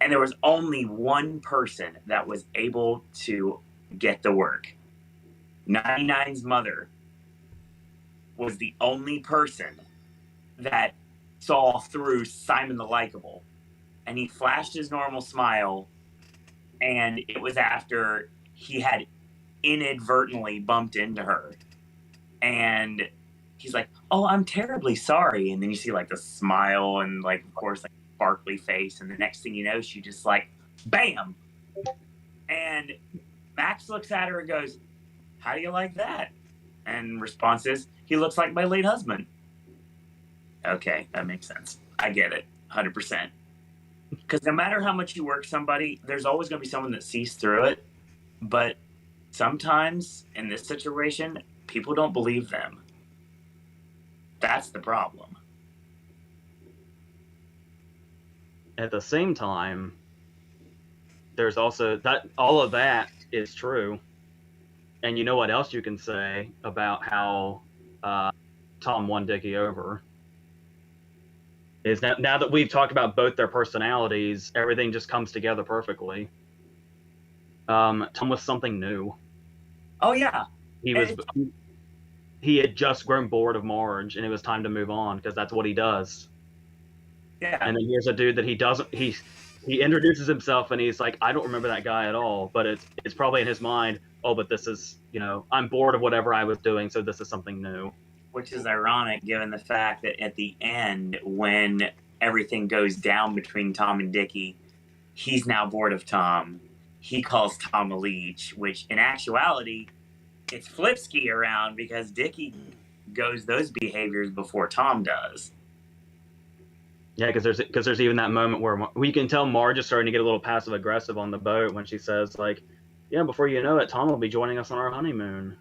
And there was only one person that was able to get the work. 99's mother was the only person that saw through Simon the Likeable. And he flashed his normal smile, and it was after he had inadvertently bumped into her. And he's like, oh, I'm terribly sorry. And then you see like the smile and like, of course, like sparkly face. And the next thing you know, she just like, bam. And Max looks at her and goes, how do you like that? And response is, he looks like my late husband. Okay, that makes sense. I get it, 100%. Because no matter how much you work somebody, there's always going to be someone that sees through it. But sometimes in this situation, people don't believe them. That's the problem.
At the same time, there's also that all of that is true. And you know what else you can say about how Tom won Dickie over? Is that now that we've talked about both their personalities, everything just comes together perfectly. Tom was something new.
Oh, yeah.
He had just grown bored of Marge, and it was time to move on, because that's what he does.
Yeah.
And then here's a dude that he introduces himself, and he's like, I don't remember that guy at all, but it's probably in his mind, oh, but this is, I'm bored of whatever I was doing, so this is something new.
Which is ironic, given the fact that at the end, when everything goes down between Tom and Dickie, he's now bored of Tom. He calls Tom a leech, which in actuality, it's Flipsky around, because Dickie goes those behaviors before Tom does.
Yeah, because there's even that moment where we can tell Marge is starting to get a little passive aggressive on the boat when she says like, "Yeah, before you know it, Tom will be joining us on our honeymoon."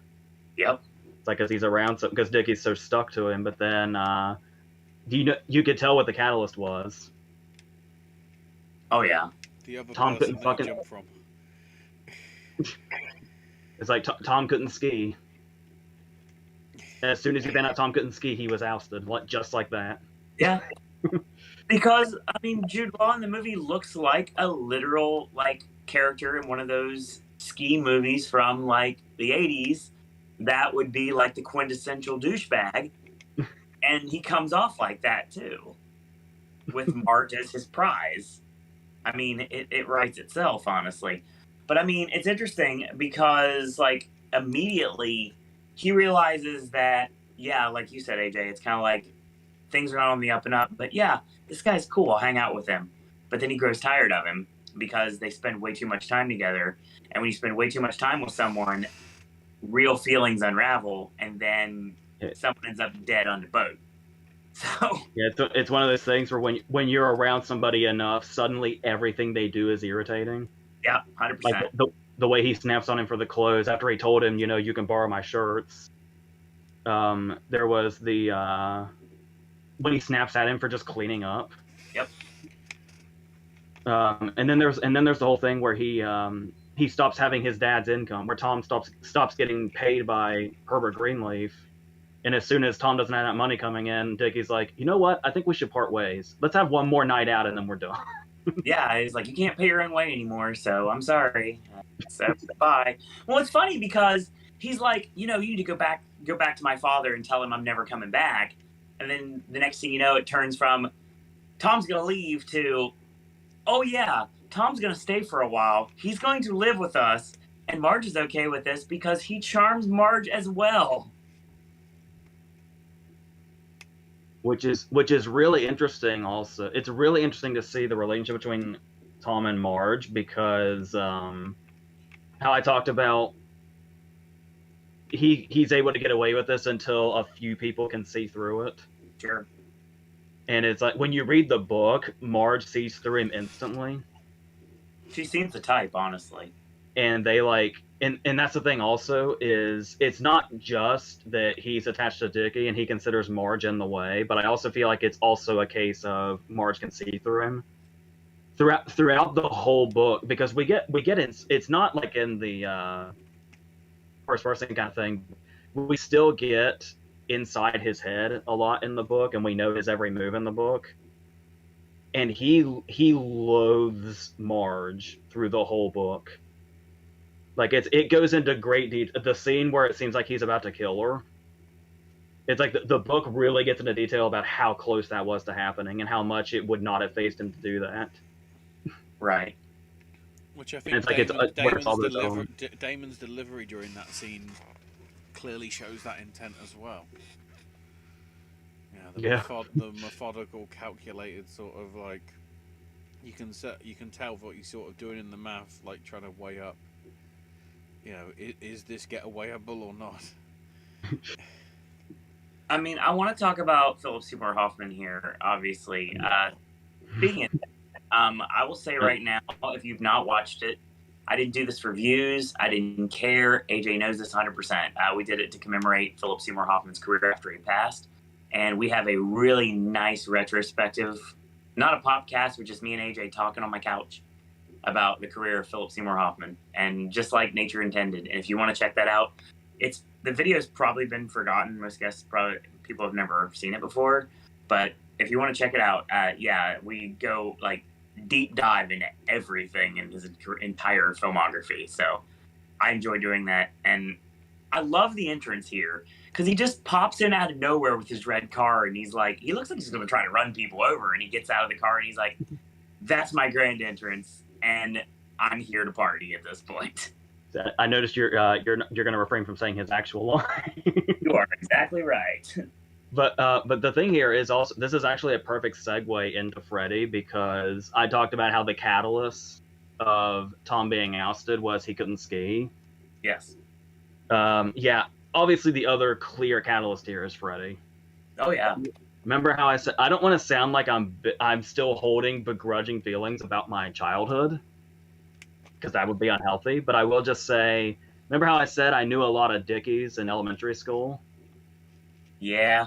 Yep.
It's like because he's around, because Dickie's so stuck to him. But then you could tell what the catalyst was.
Oh yeah.
The other
Tom
person
couldn't
that
fucking.
he jumped from.
It's like Tom couldn't ski. As soon as he found out Tom couldn't ski, he was ousted, just like that.
Yeah. Because I mean, Jude Law in the movie looks like a literal like character in one of those ski movies from like the '80s. That would be like the quintessential douchebag, and he comes off like that too, with Marge as his prize. I mean, it writes itself, honestly. But I mean, it's interesting because like immediately he realizes that, yeah, like you said, AJ, it's kind of like things are not on the up and up. But yeah, this guy's cool. I'll hang out with him. But then he grows tired of him because they spend way too much time together. And when you spend way too much time with someone, real feelings unravel, and then someone ends up dead on the boat. So
yeah, it's one of those things where when you're around somebody enough, suddenly everything they do is irritating.
Yeah, 100%.
Like the way he snaps on him for the clothes after he told him, you can borrow my shirts. There was the when he snaps at him for just cleaning up.
Yep.
And then there's the whole thing where he stops having his dad's income, where Tom stops getting paid by Herbert Greenleaf. And as soon as Tom doesn't have that money coming in, Dickie's like, you know what? I think we should part ways. Let's have one more night out and then we're done.
Yeah, he's like, you can't pay your own way anymore, so I'm sorry. So bye. Well, it's funny because he's like, you need to go back to my father and tell him I'm never coming back. And then the next thing you know, it turns from Tom's gonna leave to, oh yeah, Tom's gonna stay for a while. He's going to live with us, and Marge is okay with this because he charms Marge as well.
Which is really interesting. Also, it's really interesting to see the relationship between Tom and Marge because how I talked about he's able to get away with this until a few people can see through it.
Sure.
And it's like when you read the book, Marge sees through him instantly.
She seems the type, honestly.
And they and that's the thing also, is it's not just that he's attached to Dickie and he considers Marge in the way, but I also feel like it's also a case of Marge can see through him throughout the whole book, because we get it's not like in the first person kind of thing. We still get inside his head a lot in the book, and we know his every move in the book. And he loathes Marge through the whole book. Like it goes into great detail. The scene where it seems like he's about to kill her. It's like the book really gets into detail about how close that was to happening and how much it would not have faced him to do that.
Right.
Which I think Damon's delivery during that scene clearly shows that intent as well. The methodical, calculated sort of like you can tell what he's sort of doing in the math, like trying to weigh up. Is this getawayable or not?
I mean, I want to talk about Philip Seymour Hoffman here, obviously. Speaking of I will say right now, if you've not watched it, I didn't do this for views. I didn't care. AJ knows this 100%. We did it to commemorate Philip Seymour Hoffman's career after he passed. And we have a really nice retrospective, not a popcast, but just me and AJ talking on my couch about the career of Philip Seymour Hoffman, and just like nature intended. And if you want to check that out, the video's probably been forgotten. Most guests people have never seen it before, but if you want to check it out, we go like deep dive into everything in his entire filmography. So I enjoy doing that, and I love the entrance here because he just pops in out of nowhere with his red car, and he looks like he's going to try to run people over, and he gets out of the car and he's like, "That's my grand entrance, and I'm here to party at this point."
I noticed you're going to refrain from saying his actual line.
You are exactly right.
But the thing here is also, this is actually a perfect segue into Freddy, because I talked about how the catalyst of Tom being ousted was he couldn't ski.
Yes.
Yeah. obviously the other clear catalyst here is Freddy.
Oh yeah.
Remember how I said I don't want to sound like I'm still holding begrudging feelings about my childhood, because that would be unhealthy. But I will just say, remember how I said I knew a lot of Dickies in elementary school?
Yeah.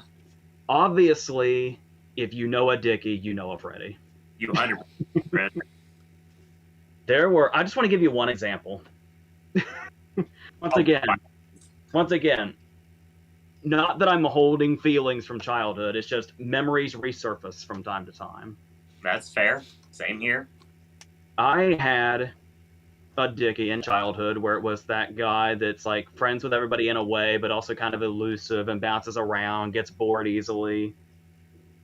Obviously, if you know a Dickie, you know a Freddy.
You 100%.
I just want to give you one example. Once again, not that I'm holding feelings from childhood. It's just memories resurface from time to time.
That's fair. Same here.
I had a Dickie in childhood where it was that guy that's like friends with everybody in a way, but also kind of elusive and bounces around, gets bored easily.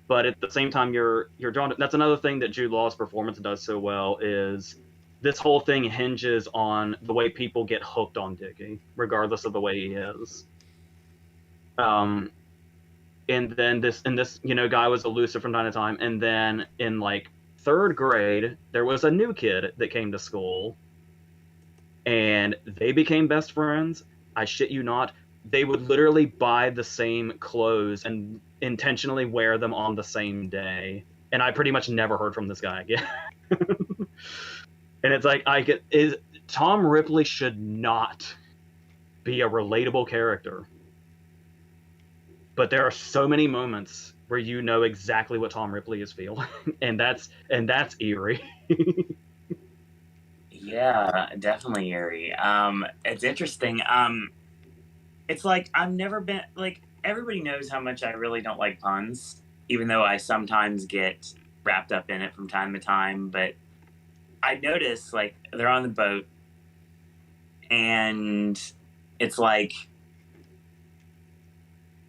But at the same time, you're drawn to. That's another thing that Jude Law's performance does so well, is this whole thing hinges on the way people get hooked on Dickie, regardless of the way he is. And then this guy was elusive from time to time, and then in like third grade, there was a new kid that came to school, and they became best friends. I shit you not. They would literally buy the same clothes and intentionally wear them on the same day. And I pretty much never heard from this guy again. And it's like, Tom Ripley should not be a relatable character. But there are so many moments where you know exactly what Tom Ripley is feeling. and that's eerie.
Yeah, definitely eerie. It's interesting. It's like I've never been like everybody knows how much I really don't like puns, even though I sometimes get wrapped up in it from time to time. But I notice like they're on the boat, and it's like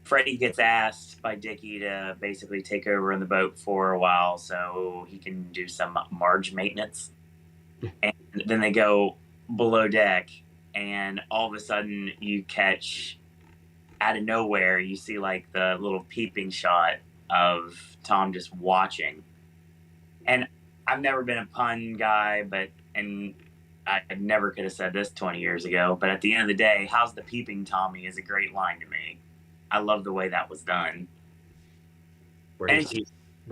Freddie gets asked by Dickie to basically take over on the boat for a while so he can do some Marge maintenance. And then they go below deck, and all of a sudden you catch, out of nowhere, you see like the little peeping shot of Tom just watching. And I've never been a pun guy, and I never could have said this 20 years ago, but at the end of the day, how's the peeping Tommy is a great line to me. I love the way that was done.
Where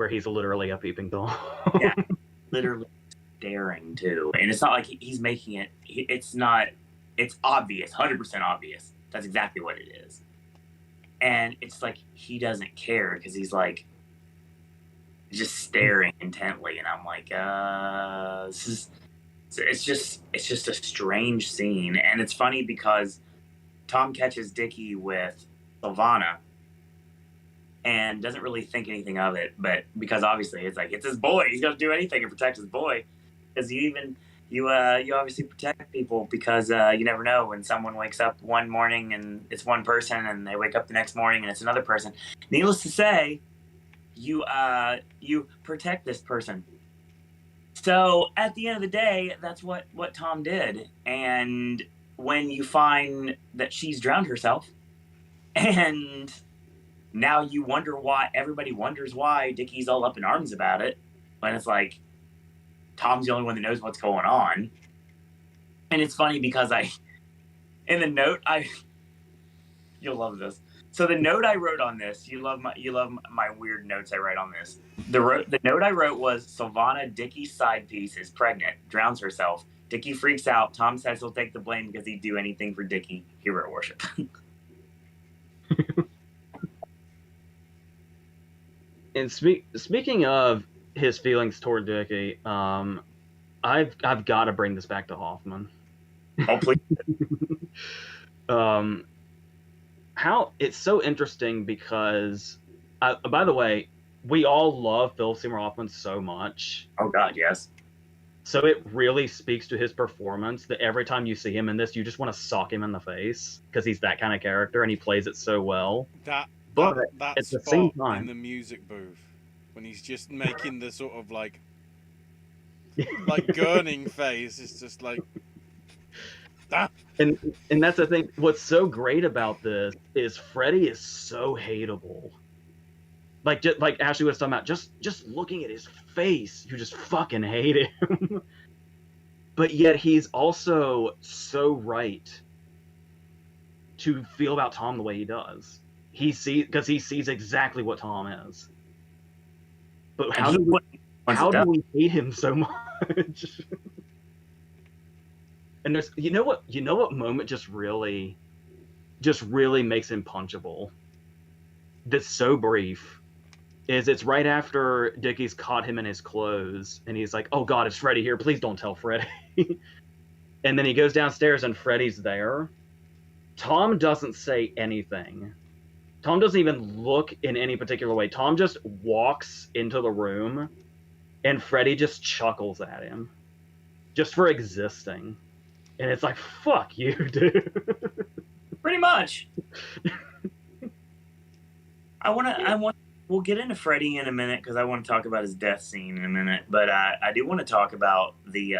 he's literally a peeping Tom.
Yeah, literally staring too. And it's not like he's making it, it's obvious, 100% obvious. That's exactly what it is. And it's like he doesn't care because he's like just staring intently. And I'm like, it's just a strange scene. And it's funny because Tom catches Dickie with Silvana and doesn't really think anything of it, but because obviously it's like it's his boy, he's gonna do anything to protect his boy. Because you obviously protect people because you never know when someone wakes up one morning and it's one person, and they wake up the next morning and it's another person. Needless to say, you protect this person. So at the end of the day, that's what Tom did. And when you find that she's drowned herself, and now you wonder why, everybody wonders why Dickie's all up in arms about it, when it's like Tom's the only one that knows what's going on. And it's funny because in the note, you'll love this. So the note I wrote on this, you love my weird notes I write on this. The note I wrote was Silvana, Dickie's side piece, is pregnant, drowns herself. Dickie freaks out. Tom says he'll take the blame because he'd do anything for Dickie. Hero worship.
And speaking of his feelings toward Dickie, I've got to bring this back to Hoffman.
Oh, please.
How it's so interesting because, by the way, we all love Philip Seymour Hoffman so much.
Oh God, yes.
So it really speaks to his performance that every time you see him in this, you just want to sock him in the face because he's that kind of character and he plays it so well.
That
at the same time,
in the music booth when he's just making the sort of like gurning face, it's just like that.
And that's the thing. What's so great about this is Freddy is so hateable. Like Ashley was talking about, just looking at his face, you just fucking hate him. But yet he's also so right to feel about Tom the way he does. He sees exactly what Tom is. But how do we hate him so much? And there's you know what moment just really makes him punchable. That's so brief. It's right after Dickie's caught him in his clothes, and he's like, "Oh God, it's Freddy here! Please don't tell Freddy." And then he goes downstairs, and Freddy's there. Tom doesn't say anything. Tom doesn't even look in any particular way. Tom just walks into the room, and Freddy just chuckles at him, just for existing. And it's like, fuck you, dude.
Pretty much. We'll get into Freddy in a minute because I want to talk about his death scene in a minute. But I do want to talk about the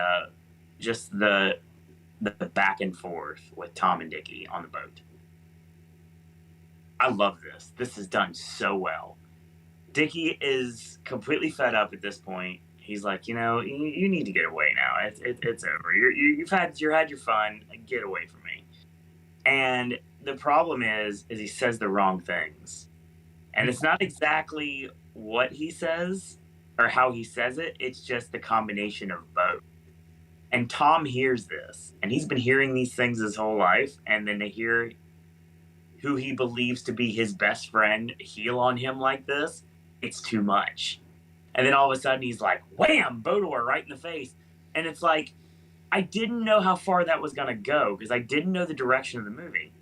back and forth with Tom and Dickie on the boat. I love this. This is done so well. Dickie is completely fed up at this point. He's like, you need to get away now. It's over. You've had your fun. Get away from me. And the problem is he says the wrong things. And it's not exactly what he says or how he says it. It's just the combination of both. And Tom hears this. And he's been hearing these things his whole life. And then to hear who he believes to be his best friend heal on him like this, it's too much. And then all of a sudden he's like, wham, Bodor right in the face. And it's like, I didn't know how far that was going to go because I didn't know the direction of the movie.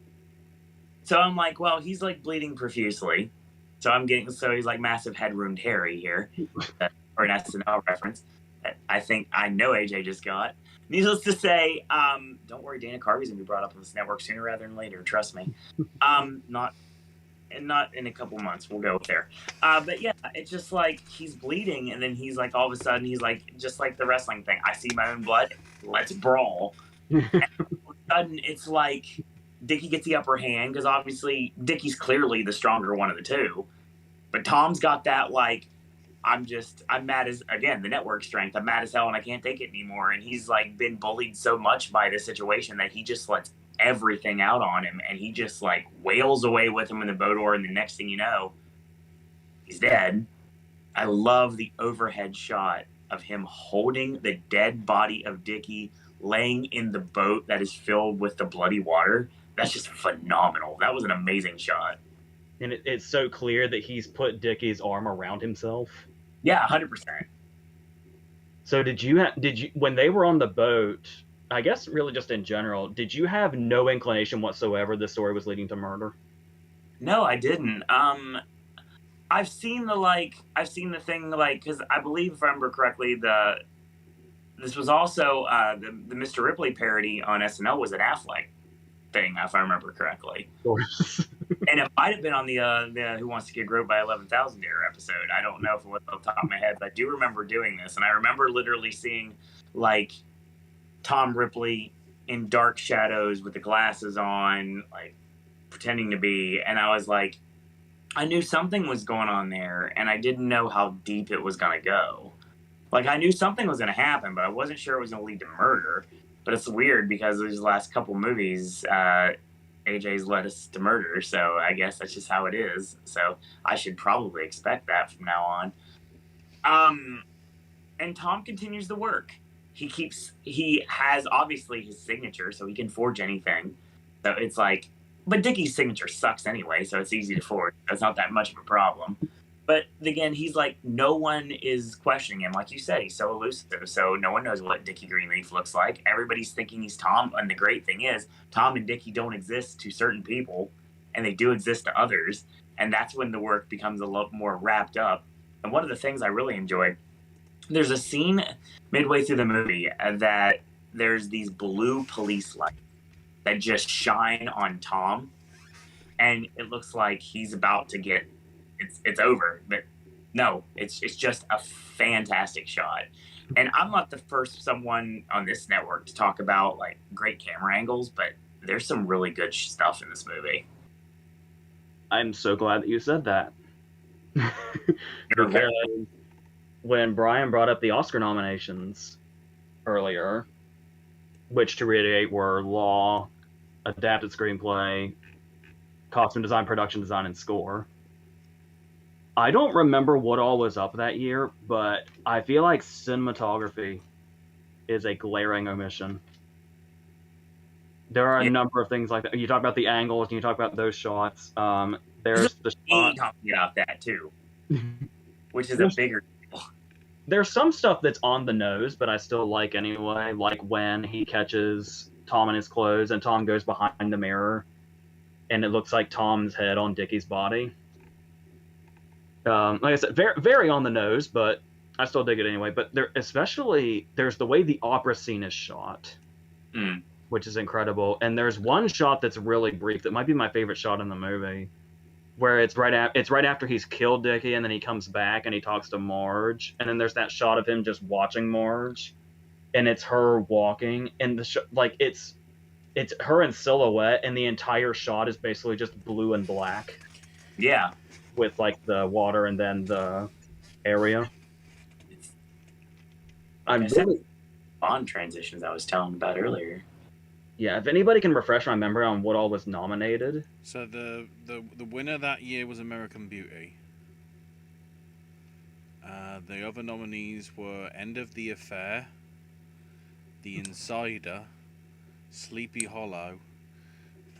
So I'm like, well, he's like bleeding profusely. So he's like massive head wound Harry here, or an SNL reference that I think I know AJ just got. Needless to say, don't worry, Dana Carvey's going to be brought up on this network sooner rather than later. Trust me. Not in a couple months. We'll go there. But yeah, it's just like he's bleeding, and then he's like, all of a sudden, he's like, just like the wrestling thing. I see my own blood. Let's brawl. And all of a sudden, it's like Dickie gets the upper hand because obviously Dickie's clearly the stronger one of the two. But Tom's got that like, I'm mad as, again, the network strength. I'm mad as hell and I can't take it anymore. And he's like been bullied so much by this situation that he just lets everything out on him. And he just like wails away with him in the Bodor. And the next thing you know, he's dead. I love the overhead shot of him holding the dead body of Dickie laying in the boat that is filled with the bloody water. That's just phenomenal. That was an amazing shot.
And it's so clear that he's put Dickie's arm around himself.
Yeah, 100%.
So did you when they were on the boat, I guess really just in general, did you have no inclination whatsoever this story was leading to murder?
No, I didn't. I've seen the thing like, because I believe, if I remember correctly, this was also the Mr. Ripley parody on SNL was an Affleck thing, if I remember correctly.
Of course.
And it might have been on the Who Wants to Get Groped by 11,000 Dare episode. I don't know if it was off the top of my head, but I do remember doing this. And I remember literally seeing, like, Tom Ripley in dark shadows with the glasses on, like, pretending to be. And I was like, I knew something was going on there, and I didn't know how deep it was going to go. Like, I knew something was going to happen, but I wasn't sure it was going to lead to murder. But it's weird because these last couple movies, AJ's led us to murder, so I guess that's just how it is. So I should probably expect that from now on. And Tom continues to work. He has obviously his signature, so he can forge anything. So it's like, but Dickie's signature sucks anyway, so it's easy to forge. That's not that much of a problem. But again, he's like, no one is questioning him. Like you said, he's so elusive, so no one knows what Dickie Greenleaf looks like. Everybody's thinking he's Tom, and the great thing is, Tom and Dickie don't exist to certain people, and they do exist to others, and that's when the work becomes a lot more wrapped up. And one of the things I really enjoyed, there's a scene midway through the movie that there's these blue police lights that just shine on Tom, and it looks like he's about to get it's over, but no, it's just a fantastic shot. And I'm not the first someone on this network to talk about like great camera angles, but there's some really good stuff in this movie.
I'm so glad that you said that.
Okay.
When Brian brought up the Oscar nominations earlier, which to reiterate were Law, Adapted Screenplay, costume design, production design, and score. I don't remember what all was up that year, but I feel like cinematography is a glaring omission. There are a number of things like that. You talk about the angles, and you talk about those shots. There's the shot.
Talking about that too, which is a bigger deal.
There's some stuff that's on the nose, but I still like anyway. Like when he catches Tom in his clothes, and Tom goes behind the mirror, and it looks like Tom's head on Dickie's body. Like I said, very, very on the nose, but I still dig it anyway. But there's the way the opera scene is shot, which is incredible. And there's one shot that's really brief that might be my favorite shot in the movie, where it's right after he's killed Dickie, and then he comes back and he talks to Marge, and then there's that shot of him just watching Marge, and it's her walking, and it's her in silhouette, and the entire shot is basically just blue and black.
Yeah.
With like the water and then the area. I'm really
Bond transitions I was telling about earlier.
Yeah, if anybody can refresh my memory on what all was nominated.
So the winner that year was American Beauty. The other nominees were End of the Affair, The Insider, Sleepy Hollow,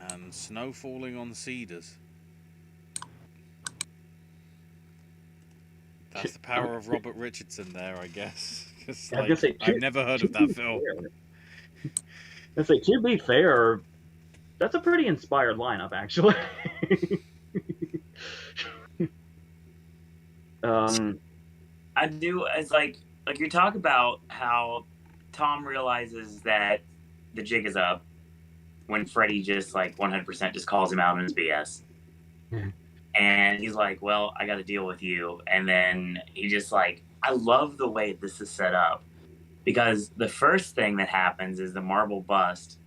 and Snow Falling on Cedars. That's the power of Robert Richardson there, I guess. I've never heard of that film.
Let's say, to be fair, that's a pretty inspired lineup, actually.
I do, it's like you talk about how Tom realizes that the jig is up when Freddy just 100% just calls him out on his BS. And he's like, well, I got to deal with you. And then he just I love the way this is set up, because the first thing that happens is the marble bust.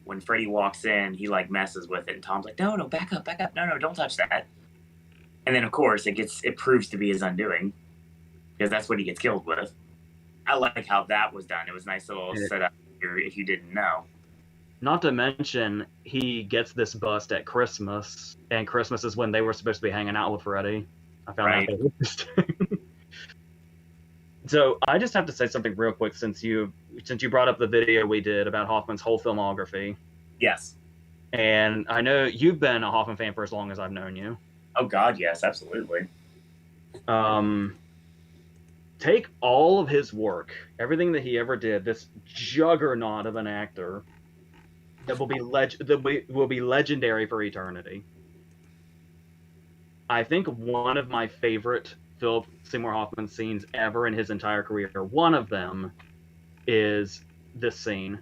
When Freddy walks in, he messes with it. And Tom's like, no, back up. No, don't touch that. And then of course it proves to be his undoing, because that's what he gets killed with. I like how that was done. It was a nice little setup if you didn't know.
Not to mention, he gets this bust at Christmas, and Christmas is when they were supposed to be hanging out with Freddy. I found that interesting. So I just have to say something real quick, since you brought up the video we did about Hoffman's whole filmography.
Yes.
And I know you've been a Hoffman fan for as long as I've known you.
Oh God, yes, absolutely.
Take all of his work, everything that he ever did, this juggernaut of an actor that will be legendary for eternity. I think one of my favorite Philip Seymour Hoffman scenes ever in his entire career, one of them is this scene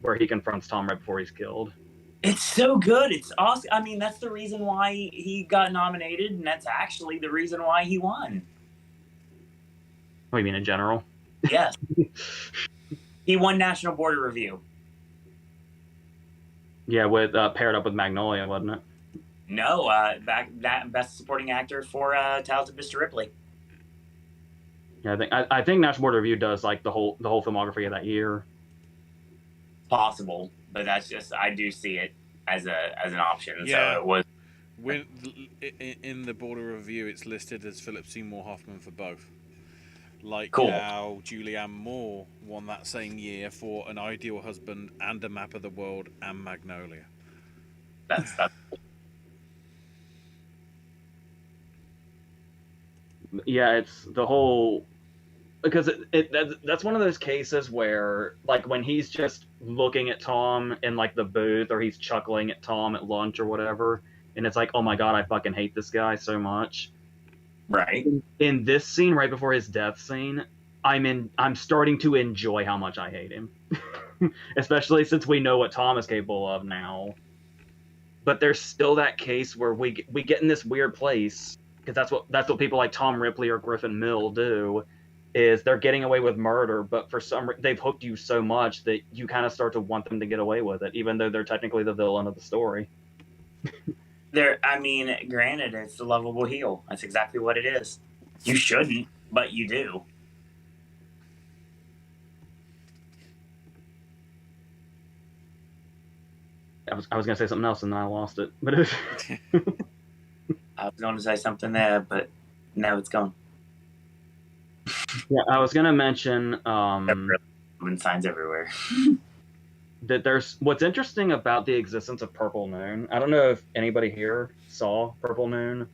where he confronts Tom right before he's killed.
It's so good. It's awesome. I mean, that's the reason why he got nominated, and that's actually the reason why he won.
What do you mean, in general?
Yes. He won National Board of Review.
Yeah, with paired up with Magnolia, wasn't it?
No, Best Supporting Actor for Talented Mr. Ripley.
Yeah, I think National Board of Review does the whole filmography of that year.
Possible, but that's just, I do see it as an option.
Yeah.
So it was.
In the Board of Review, it's listed as Philip Seymour Hoffman for both.
Cool.
How Julianne Moore won that same year for An Ideal Husband and A Map of the World and Magnolia.
That's
Yeah, it's the whole, because that's one of those cases where when he's just looking at Tom in the booth, or he's chuckling at Tom at lunch or whatever, and it's oh my God, I fucking hate this guy so much.
Right.
In this scene, right before his death scene, I'm starting to enjoy how much I hate him, especially since we know what Tom is capable of now. But there's still that case where we get in this weird place, because that's what people like Tom Ripley or Griffin Mill do, is they're getting away with murder, but for they've hooked you so much that you kind of start to want them to get away with it, even though they're technically the villain of the story.
Granted, it's the lovable heel. That's exactly what it is. You shouldn't, but you do.
I was gonna say something else and then I lost it. But it
I was going to say something there, but now it's gone.
yeah, I was gonna mention
Signs everywhere.
that there's what's interesting about the existence of Purple Noon. I don't know if anybody here saw Purple Noon,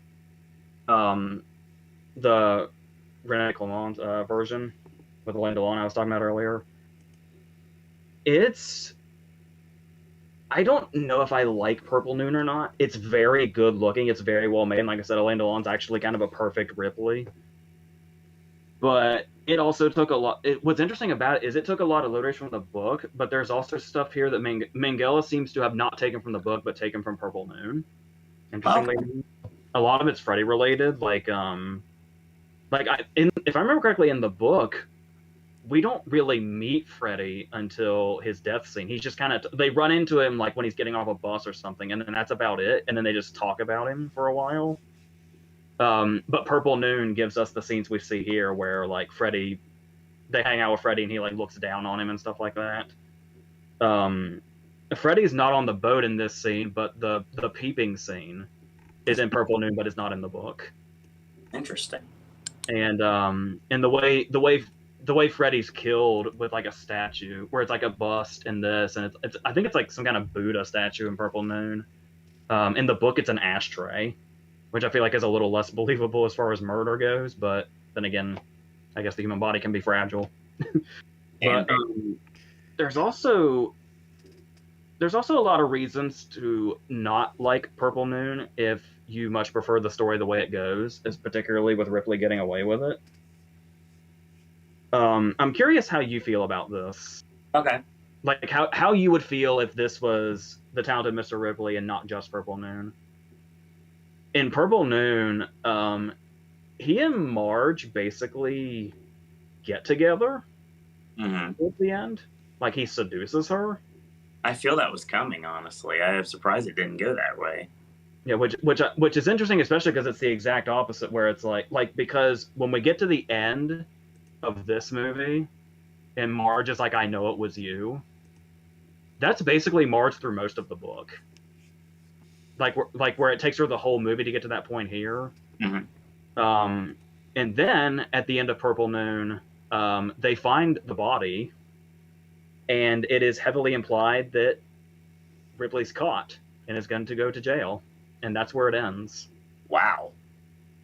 the Renee Clement version with Alain Delon I was talking about earlier. I don't know if I like Purple Noon or not. It's very good looking. It's very well made. And like I said, Alain Delon's actually kind of a perfect Ripley. But it also took a lot. What's interesting about it is it took a lot of alliteration from the book, but there's also stuff here that Mangala seems to have not taken from the book, but taken from Purple Noon. Interestingly, a lot of it's Freddy related. If I remember correctly, in the book, we don't really meet Freddy until his death scene. He's just kind of they run into him like when he's getting off a bus or something, and then that's about it. And then they just talk about him for a while. But Purple Noon gives us the scenes we see here where like Freddy, they hang out with Freddy and he like looks down on him and stuff like that. Freddy's not on the boat in this scene, but the peeping scene is in Purple Noon, but it's not in the book.
Interesting.
And the way Freddy's killed with like a statue, where it's like a bust in this, and it's I think it's like some kind of Buddha statue in Purple Noon. In the book, it's an ashtray, which I feel like is a little less believable as far as murder goes. But then again, I guess the human body can be fragile. But there's also a lot of reasons to not like Purple Noon if you much prefer the story the way it goes, is particularly with Ripley getting away with it. I'm curious how you feel about this.
Okay.
Like how you would feel if this was the Talented Mr. Ripley and not just Purple Noon. In Purple Noon, he and Marge basically get together at the end. Like he seduces her.
I feel that was coming, honestly. I am surprised it didn't go that way.
Yeah, which is interesting, especially because it's the exact opposite, where it's like because when we get to the end of this movie, and Marge is like, "I know it was you." That's basically Marge through most of the book. Like where it takes her the whole movie to get to that point here. And then at the end of Purple Noon, they find the body, and it is heavily implied that Ripley's caught and is going to go to jail, and that's where it ends.
Wow.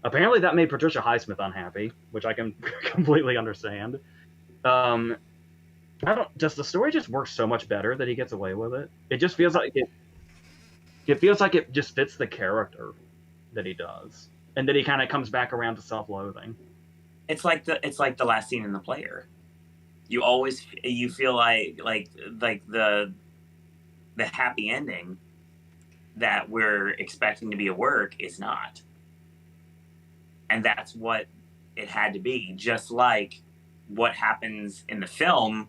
Apparently that made Patricia Highsmith unhappy, which I can completely understand. Does the story just work so much better that he gets away with it? It just feels like it feels like it just fits the character that he does, and that he kind of comes back around to self-loathing.
It's like the last scene in The Player. You feel like the happy ending that we're expecting to be a work is not. And that's what it had to be. Just like what happens in the film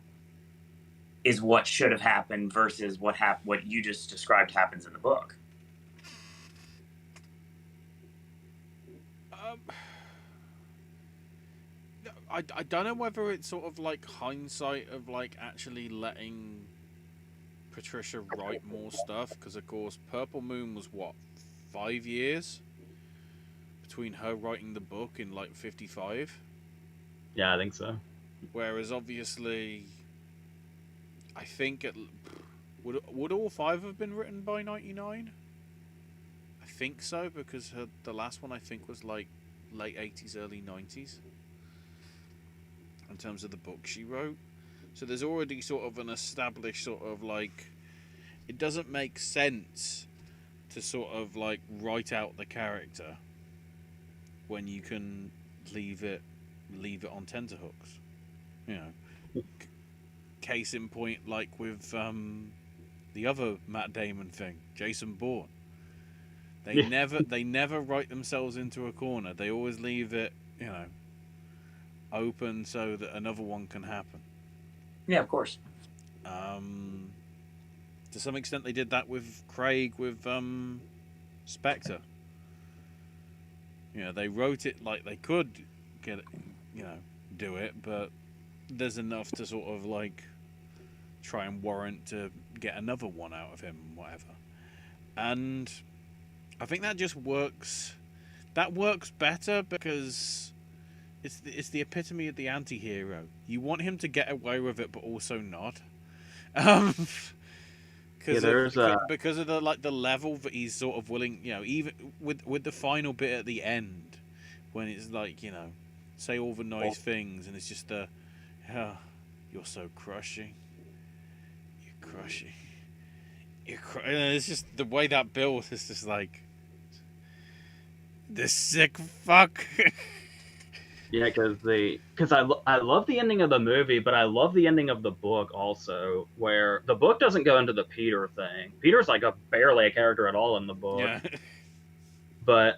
is what should have happened versus what you just described happens in the book.
I don't know whether it's sort of like hindsight of like actually letting Patricia write more stuff, because of course Purple Moon was what, 5 years between her writing the book in like 55.
Yeah, I think so.
Whereas obviously, I think would all 5 have been written by 99? I think so, because the last one I think was like late 80s, early 90s. In terms of the book she wrote. So there's already sort of an established sort of like, it doesn't make sense to sort of like write out the character when you can leave it on tenterhooks. You know, case in point, like with the other Matt Damon thing, Jason Bourne. They never write themselves into a corner. They always leave it, you know, open so that another one can happen.
Yeah, of course.
To some extent, they did that with Craig with Spectre. You know, they wrote it like they could get it, you know, do it, but there's enough to sort of like try and warrant to get another one out of him, whatever. And I think that just works. That works better because it's the epitome of the anti-hero. You want him to get away with it, but also not. Because of the level that he's sort of willing, even with the final bit at the end, when it's like, say all the nice things, and it's just oh, you're so crushing. You're crushing. It's just the way that build is just like this sick fuck.
Yeah, because I love the ending of the movie, but I love the ending of the book also, where the book doesn't go into the Peter thing. Peter's like barely a character at all in the book.
Yeah.
But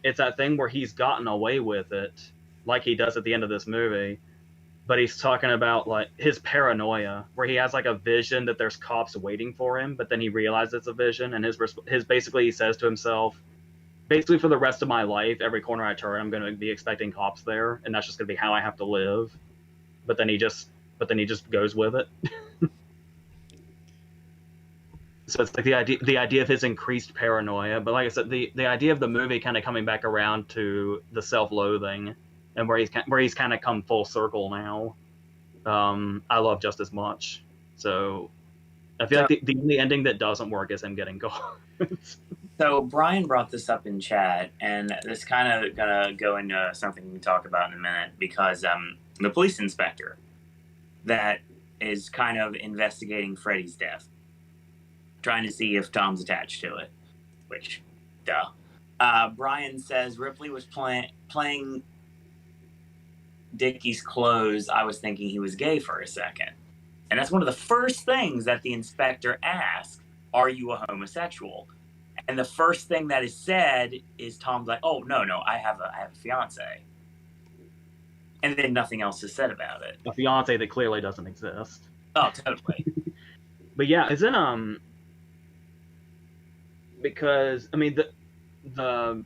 it's that thing where he's gotten away with it, like he does at the end of this movie. But he's talking about like his paranoia, where he has like a vision that there's cops waiting for him, but then he realizes it's a vision, and his basically he says to himself, basically for the rest of my life, every corner I turn, I'm going to be expecting cops there, and that's just going to be how I have to live. But then he just goes with it. So it's like the idea of his increased paranoia, but like I said, the idea of the movie kind of coming back around to the self-loathing, and where he's kind of come full circle now. I love just as much. So I feel like the only ending that doesn't work is him getting caught.
So Brian brought this up in chat, and this kind of gonna go into something we can talk about in a minute, because the police inspector that is kind of investigating Freddy's death, trying to see if Tom's attached to it, which, duh. Brian says Ripley was playing Dickie's clothes. I was thinking he was gay for a second. And that's one of the first things that the inspector asks, are you a homosexual? And the first thing that is said is Tom's like, oh, no, I have a fiance. And then nothing else is said about it.
A fiance that clearly doesn't exist.
Oh, totally.
But yeah, isn't because I mean the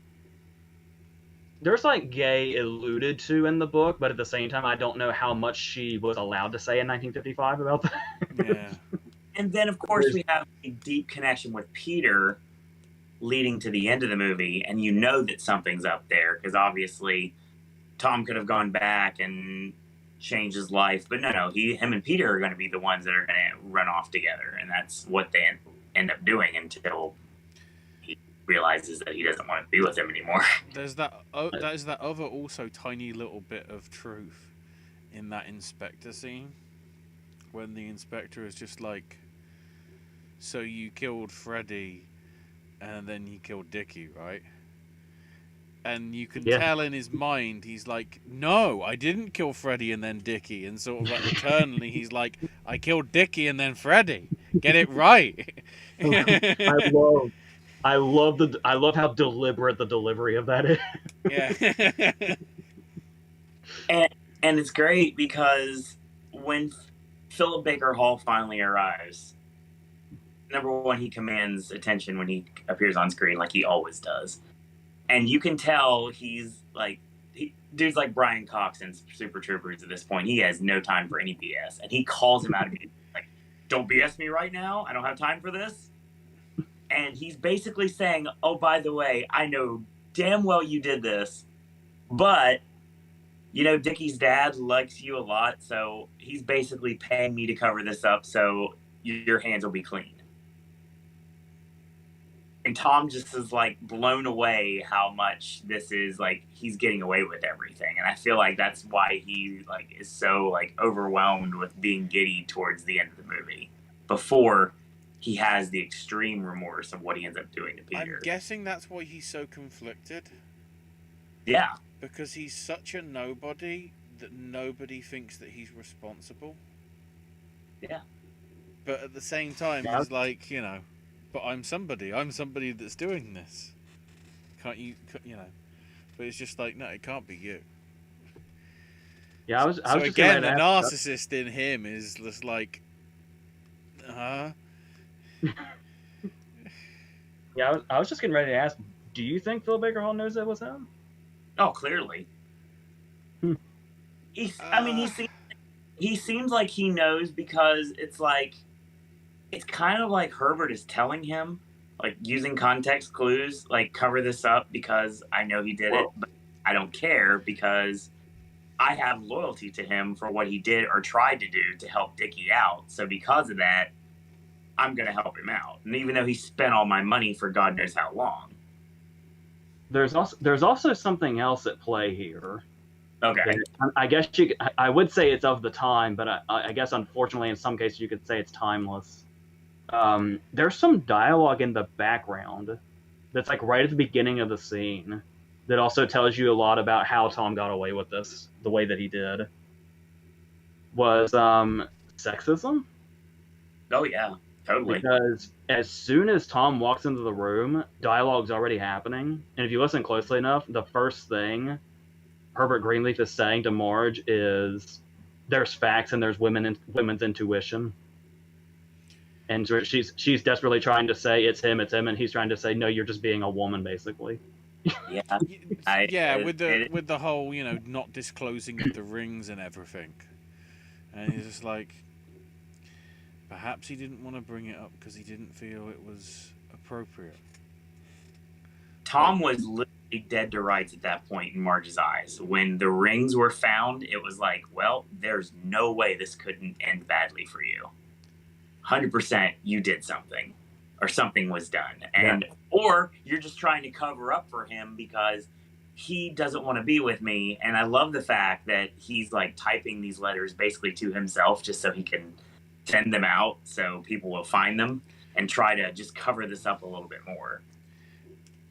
there's like gay alluded to in the book, but at the same time I don't know how much she was allowed to say in 1955 about that.
Yeah.
And then of course we have a deep connection with Peter leading to the end of the movie, and you know that something's up there, because obviously Tom could have gone back and changed his life, but no, him and Peter are going to be the ones that are going to run off together, and that's what they end up doing until he realizes that he doesn't want to be with him anymore.
There's that other also tiny little bit of truth in that inspector scene, when the inspector is just like, so you killed Freddy and then you killed Dickie, right? And you can tell in his mind, he's like, no, I didn't kill Freddy and then Dickie. And sort of like eternally, he's like, I killed Dickie and then Freddy. Get it right.
I love how deliberate the delivery of that is.
Yeah.
and it's great because when Philip Baker Hall finally arrives, number one, he commands attention when he appears on screen, like he always does. And you can tell he's like, dude's like Brian Cox in Super Troopers at this point. He has no time for any BS. And he calls him out, like, don't BS me right now. I don't have time for this. And he's basically saying, oh, by the way, I know damn well you did this, but, Dickie's dad likes you a lot, so he's basically paying me to cover this up, so your hands will be clean. And Tom just is like blown away how much this is like he's getting away with everything, and I feel like that's why he like is so like overwhelmed with being giddy towards the end of the movie. Before he has the extreme remorse of what he ends up doing to Peter.
I'm guessing that's why he's so conflicted.
Yeah,
because he's such a nobody that nobody thinks that he's responsible.
Yeah,
but at the same time, he's like, but I'm somebody that's doing this. Can't you, But it's just like, no, it can't be you.
Yeah, I was
so
just
again, the narcissist in him is just like,
Yeah, I was just getting ready to ask, do you think Phil Baker Hall knows that was him?
Oh, clearly. He seems like he knows, because it's like it's kind of like Herbert is telling him, like, using context clues, like, cover this up because I know he did it, but I don't care because I have loyalty to him for what he did or tried to do to help Dickie out. So because of that, I'm going to help him out. And even though he spent all my money for God knows how long.
There's also something else at play here.
Okay.
I guess I would say it's of the time, but I guess unfortunately in some cases you could say it's timeless. There's some dialogue in the background that's like right at the beginning of the scene that also tells you a lot about how Tom got away with this the way that he did. Was sexism?
Oh yeah, totally.
Because as soon as Tom walks into the room, dialogue's already happening, and if you listen closely enough, the first thing Herbert Greenleaf is saying to Marge is, "There's facts and there's women's intuition." And so she's desperately trying to say it's him, and he's trying to say no, you're just being a woman, basically.
Yeah,
with the whole not disclosing of the rings and everything, and he's just like, perhaps he didn't want to bring it up because he didn't feel it was appropriate.
Tom was literally dead to rights at that point in Marge's eyes. When the rings were found, it was like, well, there's no way this couldn't end badly for you. 100% you did something, or something was done. And or you're just trying to cover up for him because he doesn't want to be with me. And I love the fact that he's like typing these letters basically to himself just so he can send them out so people will find them and try to just cover this up a little bit more.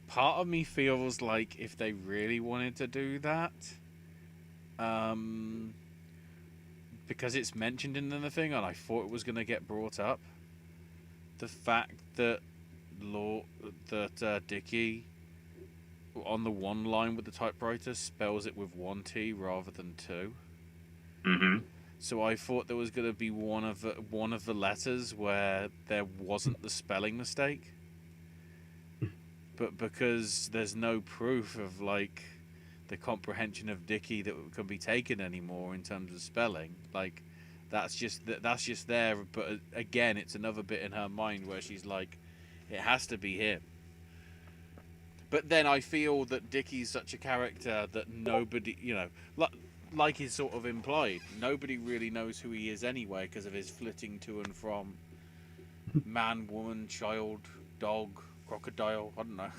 Part of me feels like if they really wanted to do that, because it's mentioned in the thing, and I thought it was going to get brought up, the fact that Dickie on the one line with the typewriter spells it with one T rather than two.
Mm-hmm.
So I thought there was going to be one of the letters where there wasn't the spelling mistake. But because there's no proof of like the comprehension of Dickie that can be taken anymore in terms of spelling, like that's just there. But again, it's another bit in her mind where she's like, it has to be him. But then I feel that Dickie's such a character that nobody, like is sort of implied, nobody really knows who he is anyway because of his flitting to and from man, woman, child, dog, crocodile. I don't know.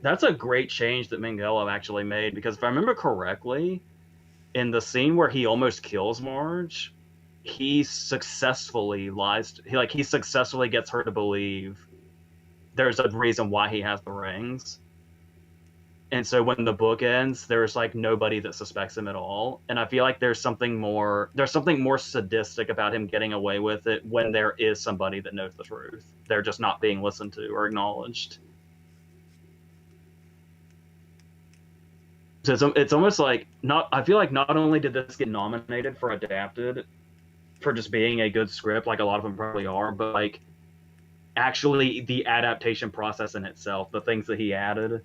That's a great change that Minghella actually made, because if I remember correctly, in the scene where he almost kills Marge, he successfully he successfully gets her to believe there's a reason why he has the rings. And so when the book ends, there's like nobody that suspects him at all. And I feel like there's something more sadistic about him getting away with it when there is somebody that knows the truth. They're just not being listened to or acknowledged. So it's almost like I feel like not only did this get nominated for adapted for just being a good script, like a lot of them probably are, but like actually the adaptation process in itself, the things that he added,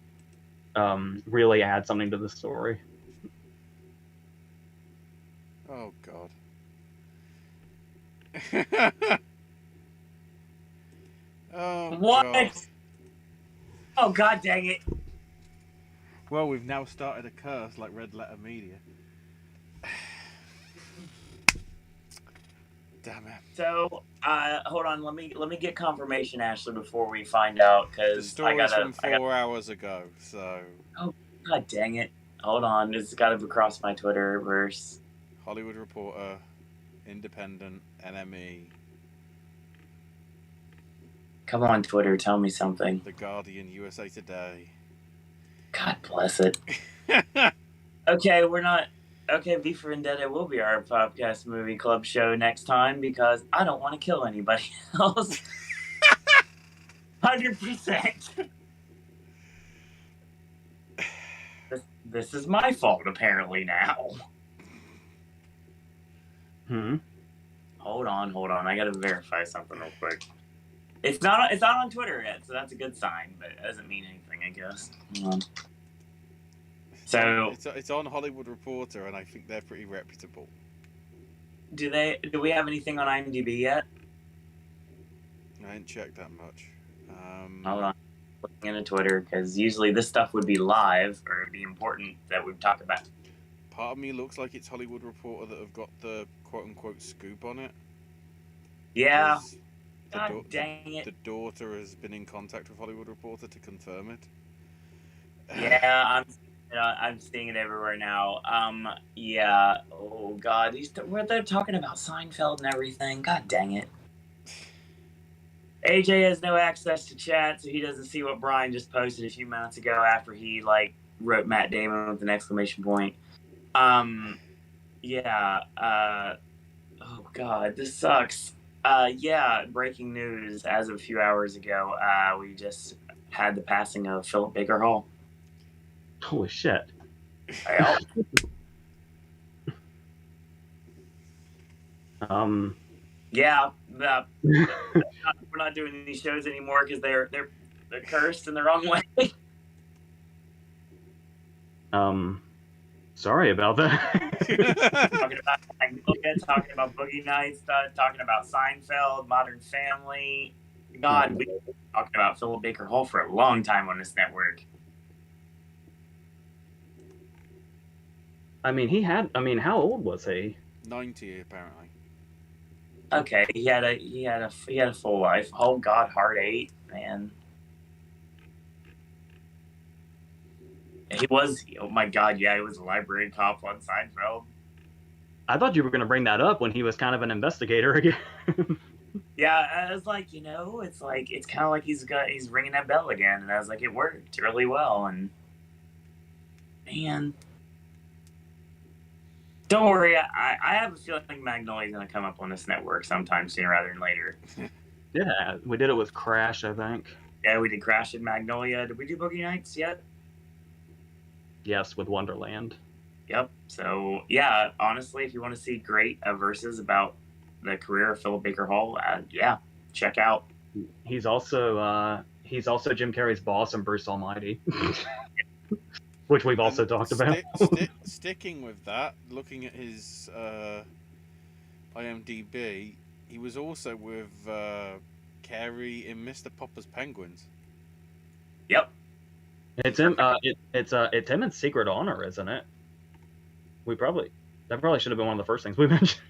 really add something to the story.
Oh God. Oh
what?
God.
Oh God dang it.
Well, we've now started a curse like Red Letter Media. Damn it.
So, hold on. Let me get confirmation, Ashley, before we find out,
The
because
story's from 4 hours ago, so.
Oh God dang it! Hold on, it's got to cross my Twitterverse.
Hollywood Reporter, Independent, NME.
Come on, Twitter, tell me something.
The Guardian, USA Today.
God bless it. Okay, we're not. Okay, V for Vendetta will be our Popcast Movie Club show next time because I don't want to kill anybody else. 100%. This is my fault apparently now. Hold on. I gotta verify something real quick. It's not on Twitter yet, so that's a good sign, but it doesn't mean anything, I guess. So
it's on Hollywood Reporter, and I think they're pretty reputable.
Do we have anything on IMDb yet?
I ain't checked that much.
Hold on. Looking into Twitter, because usually this stuff would be live or it'd be important that we talk about.
Part of me looks like it's Hollywood Reporter that have got the quote-unquote scoop on it.
Yeah.
'Cause
God dang it.
the daughter has been in contact with Hollywood Reporter to confirm it.
Yeah, I'm seeing it everywhere now. Yeah. Oh God, they're talking about Seinfeld and everything. God dang it. AJ has no access to chat, so he doesn't see what Brian just posted a few minutes ago after he wrote Matt Damon with an exclamation point. Yeah. Oh God, this sucks. Yeah. Breaking news: as of a few hours ago, we just had the passing of Philip Baker Hall.
Holy shit.
Well, yeah, we're not doing any shows anymore because they're cursed in the wrong way.
Sorry about that.
Talking about Magnolia, talking about Boogie Nights, talking about Seinfeld, Modern Family. God, we've been talking about Philip Baker Hall for a long time on this network.
I mean, how old was he?
90 apparently.
Okay, he had a full life. Oh God, Hard 8, man. He was. Oh my God, yeah, he was a library cop on Seinfeld.
I thought you were going to bring that up when he was kind of an investigator again.
Yeah, I was like, it's kind of like he's ringing that bell again, and I was like, it worked really well, and man, don't worry, I have a feeling Magnolia's gonna come up on this network sometime sooner rather than later.
Yeah, we did it with Crash, I think.
Yeah, we did Crash in Magnolia. Did we do Boogie Nights yet?
Yes, with Wonderland.
Yep. So yeah, honestly, if you want to see great verses about the career of Philip Baker Hall, yeah, check out.
He's also Jim Carrey's boss in Bruce Almighty, which we've also talked about.
Sticking with that, looking at his IMDb, he was also with Carey in Mr. Popper's Penguins.
Yep.
It's him. It's him in Secret Honor, isn't it? That probably should have been one of the first things we mentioned.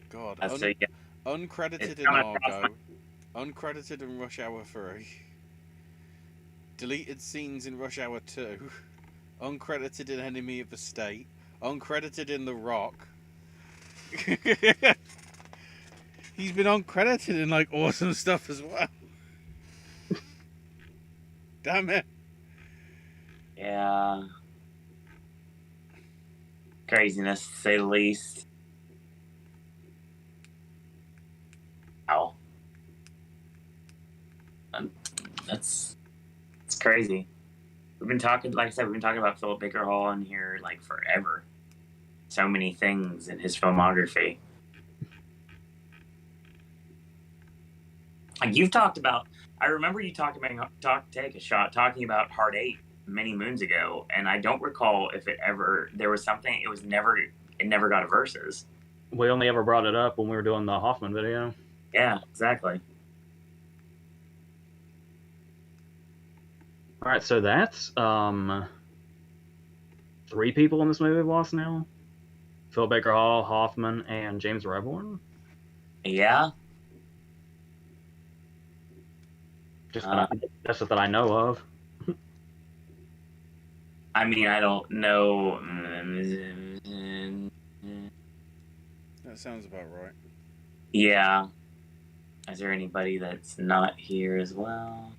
God,
Yeah.
uncredited in Argo, uncredited in Rush Hour 3, deleted scenes in Rush Hour 2, uncredited in Enemy of the State, uncredited in The Rock. He's been uncredited in awesome stuff as well. Damn it.
Yeah. Craziness, to say the least. Wow. It's crazy. We've been talking, like I said, about Philip Baker Hall in here forever. So many things in his filmography. You've talked about. I remember you talking about Take a Shot, talking about Hard 8 many moons ago, and I don't recall if there was something. It never got a versus.
We only ever brought it up when we were doing the Hoffman video.
Yeah, exactly.
All right, so that's 3 people in this movie we've lost now. Philip Baker Hall, Hoffman, and James Rebhorn.
Yeah.
Just that I know of.
I mean, I don't know.
That sounds about right.
Yeah. Is there anybody that's not here as well?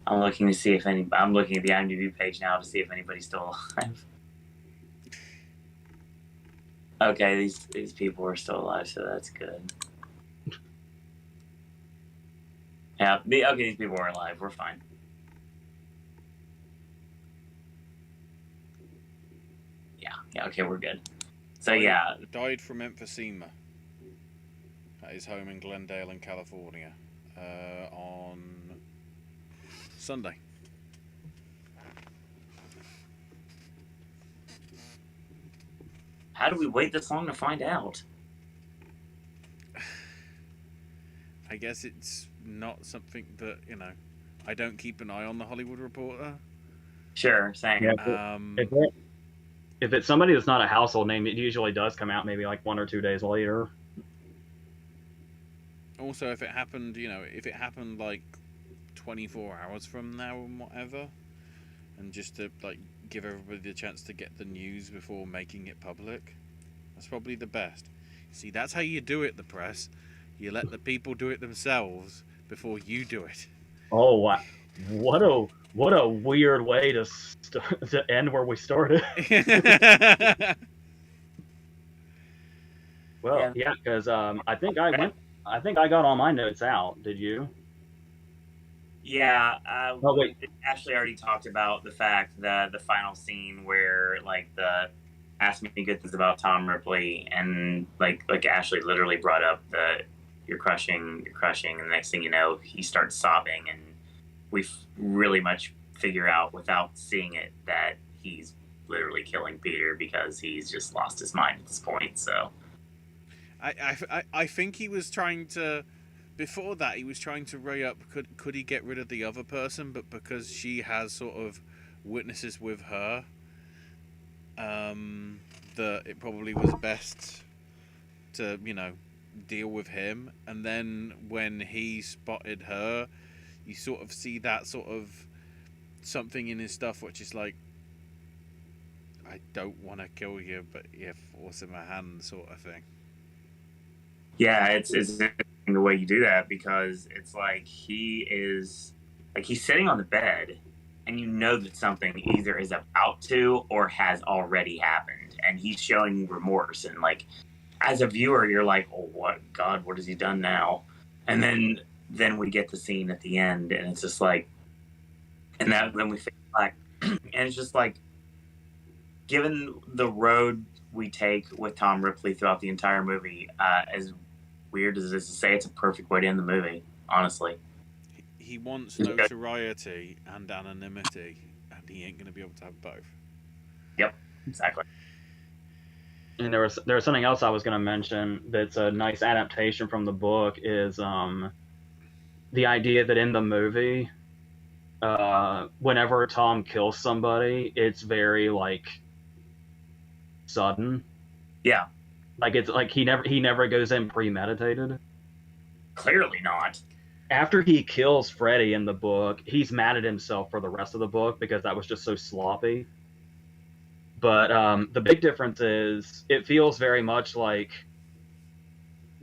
I'm looking at the IMDb page now to see if anybody's still alive. Okay, these people are still alive, so that's good. Yeah, these people are alive. We're fine. Yeah, okay, we're good. So yeah,
died from emphysema at his home in Glendale, in California, on Sunday.
how do we wait this long to find out?
I guess it's not something that, I don't keep an eye on the Hollywood Reporter.
Sure, same.
Yeah, if it's somebody that's not a household name, it usually does come out maybe like 1 or 2 days later.
Also, if it happened, like 24 hours from now and whatever, and just to like give everybody the chance to get the news before making it public, that's probably the best. See, that's how you do it, the press. You let the people do it themselves before you do it.
Oh, wow. What a weird way to end where we started. Well, yeah, because I think I got all my notes out. Did you?
Yeah.
Oh wait.
Ashley already talked about the fact that the final scene where like the ask me good things about Tom Ripley, and like Ashley literally brought up the you're crushing, and the next thing you know, he starts sobbing, and we really much figure out without seeing it that he's literally killing Peter because he's just lost his mind at this point. So
I think he was trying to, before that he was trying to weigh up could he get rid of the other person, but because she has sort of witnesses with her, that it probably was best to deal with him. And then when he spotted her, you sort of see that sort of something in his stuff which is like, I don't want to kill you, but you force in my hand, sort of thing.
Yeah, it's the way you do that, because it's like he's sitting on the bed, and you know that something either is about to or has already happened, and he's showing remorse, and like as a viewer you're like, oh what God, what has he done now? And then we get the scene at the end, and it's just like, and that then we fade back, and it's just like, given the road we take with Tom Ripley throughout the entire movie, as weird as it is to say, it's a perfect way to end the movie, honestly.
He wants notoriety and anonymity, and he ain't going to be able to have both.
Yep, exactly.
And there was something else I was going to mention that's a nice adaptation from the book, is the idea that in the movie, whenever Tom kills somebody, it's very like sudden.
Yeah.
Like it's like he never goes in premeditated.
Clearly not.
After he kills Freddy in the book, he's mad at himself for the rest of the book because that was just so sloppy. But the big difference is it feels very much like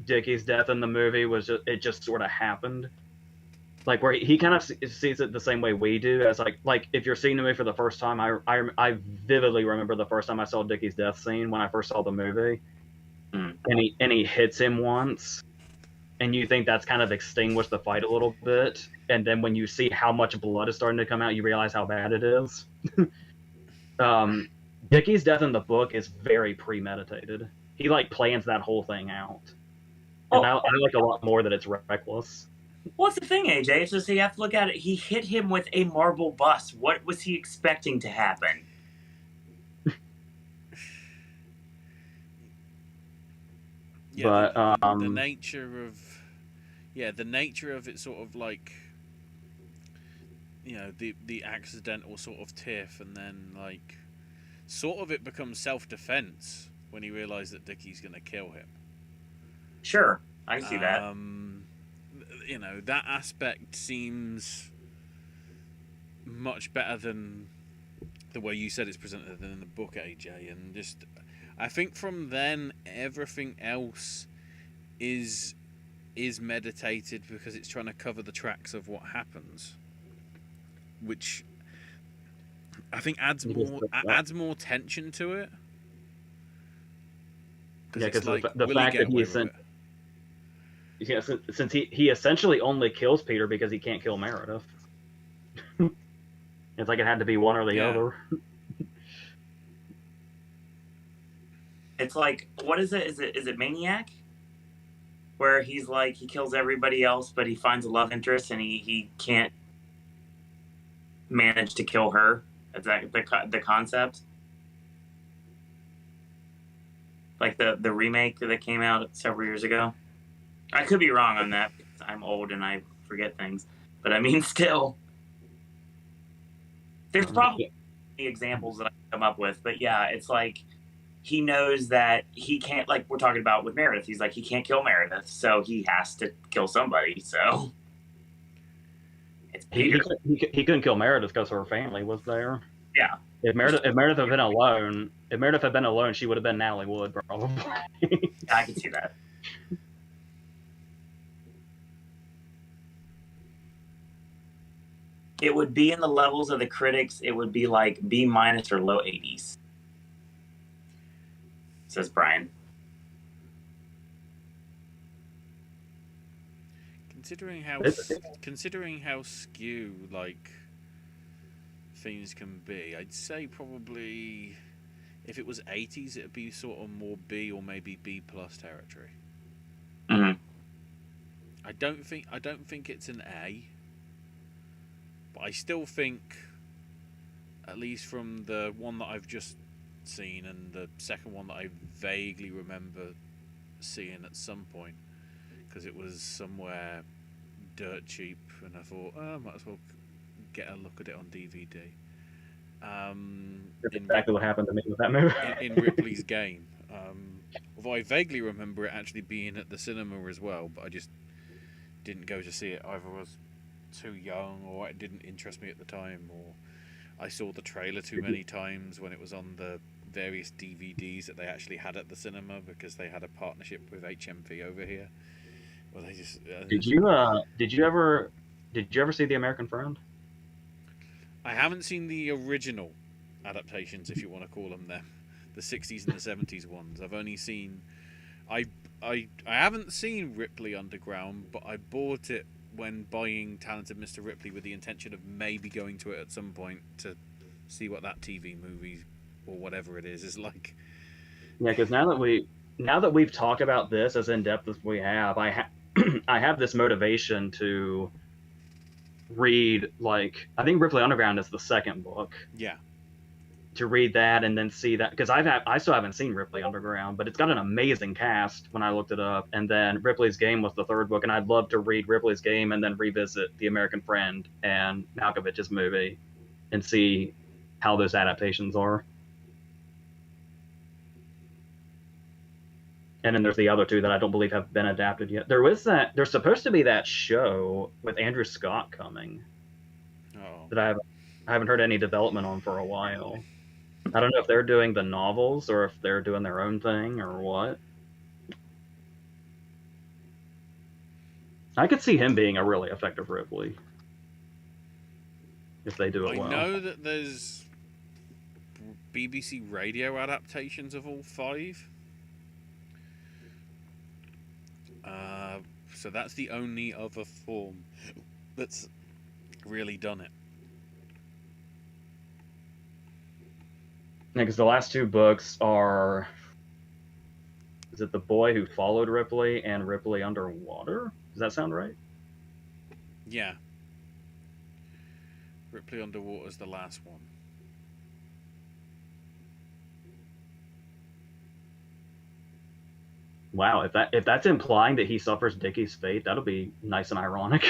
Dickie's death in the movie was just sort of happened. Like where he kind of sees it the same way we do, as like if you're seeing the movie for the first time, I vividly remember the first time I saw Dickie's death scene when I first saw the movie. And he hits him once, and you think that's kind of extinguished the fight a little bit, and then when you see how much blood is starting to come out, you realize how bad it is. Dickie's death in the book is very premeditated. He like plans that whole thing out, and I like a lot more that it's reckless.
What's the thing, AJ? It's just you have to look at it. He hit him with a marble bus. What was he expecting to happen?
Yeah,
but
the nature of it, sort of like, the accidental sort of tiff, and then like sort of it becomes self-defense when he realized that Dickie's gonna kill him.
Sure, I see that.
That aspect seems much better than the way you said it's presented in the book, AJ, and just I think from then everything else is meditated because it's trying to cover the tracks of what happens, which I think adds more tension to it.
Yeah, because like, the fact that since he essentially only kills Peter because he can't kill Meredith. It's like it had to be one or the other.
It's like, what is it? Is it Maniac? Where he's like, he kills everybody else, but he finds a love interest, and he can't manage to kill her. Is that the concept? Like the remake that came out several years ago. I could be wrong on that because I'm old and I forget things. But I mean, still, there's probably examples that I can come up with. But yeah, it's like he knows that he can't, like we're talking about with Meredith. He's like, he can't kill Meredith, so he has to kill somebody. So it's Peter.
He couldn't kill Meredith because her family was there.
Yeah.
If Meredith had been alone, she would have been Natalie Wood, probably.
I can see that. It would be in the levels of the critics. It would be like B- or low 80s, says Brian.
Considering how skew like things can be, I'd say probably if it was 80s, it'd be sort of more B or maybe B+ territory.
Mm-hmm.
I don't think it's an A, but I still think, at least from the one that I've just seen and the second one that I vaguely remember seeing at some point, because it was somewhere dirt cheap, and I thought, I might as well get a look at it on DVD.
That's exactly what happened to me with that movie.
in Ripley's Game. Although I vaguely remember it actually being at the cinema as well, but I just didn't go to see it. Either I was too young, or it didn't interest me at the time, or I saw the trailer too many times when it was on the various DVDs that they actually had at the cinema, because they had a partnership with HMV over here. Well, they just
Did you ever see The American Friend?
I haven't seen the original adaptations, if you want to call them the 60s and the 70s ones. I've only seen I haven't seen Ripley Underground, but I bought it when buying Talented Mr. Ripley with the intention of maybe going to it at some point to see what that TV movie or whatever it is like.
Yeah, because now that we've talked about this as in depth as we have, I have this motivation to read, like, I think Ripley Underground is the second book.
Yeah.
To read that and then see that, because I still haven't seen Ripley Underground, but it's got an amazing cast when I looked it up. And then Ripley's Game was the third book, and I'd love to read Ripley's Game and then revisit The American Friend and Malkovich's movie and see how those adaptations are. And then there's the other two that I don't believe have been adapted yet. There's supposed to be that show with Andrew Scott coming.
Oh.
That I haven't heard any development on for a while. I don't know if they're doing the novels or if they're doing their own thing or what. I could see him being a really effective Ripley if they do it well.
I know that there's BBC radio adaptations of all 5. So that's the only other form that's really done it.
Because the last 2 books are, is it The Boy Who Followed Ripley and Ripley Underwater? Does that sound right?
Yeah. Ripley Underwater is the last one.
Wow, if that's implying that he suffers Dickie's fate, that'll be nice and ironic.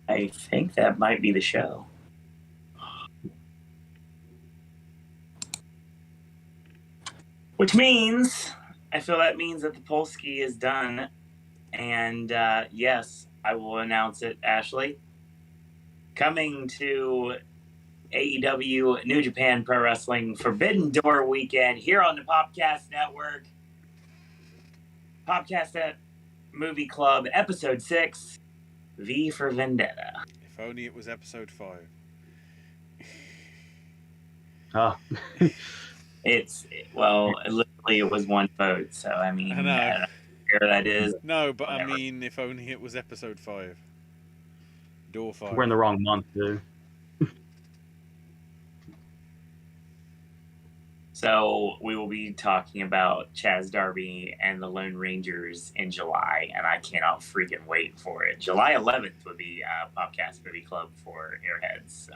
I think that might be the show. Which means, I feel that means that the Polski is done. And yes, I will announce it, Ashley. Coming to AEW New Japan Pro Wrestling Forbidden Door weekend here on the Popcast Network. Popcast Movie Club, Episode 6, V for Vendetta.
If only it was Episode 5.
Oh.
Literally it was 1 vote, so I mean,
I know.
I don't know where that is.
No, but
Whatever.
I mean, if only it was Episode 5. Door 5.
We're in the wrong month, too.
So we will be talking about Chaz Darby and the Lone Rangers in July, and I cannot freaking wait for it. July 11th would be Popcast Movie Club for Airheads. So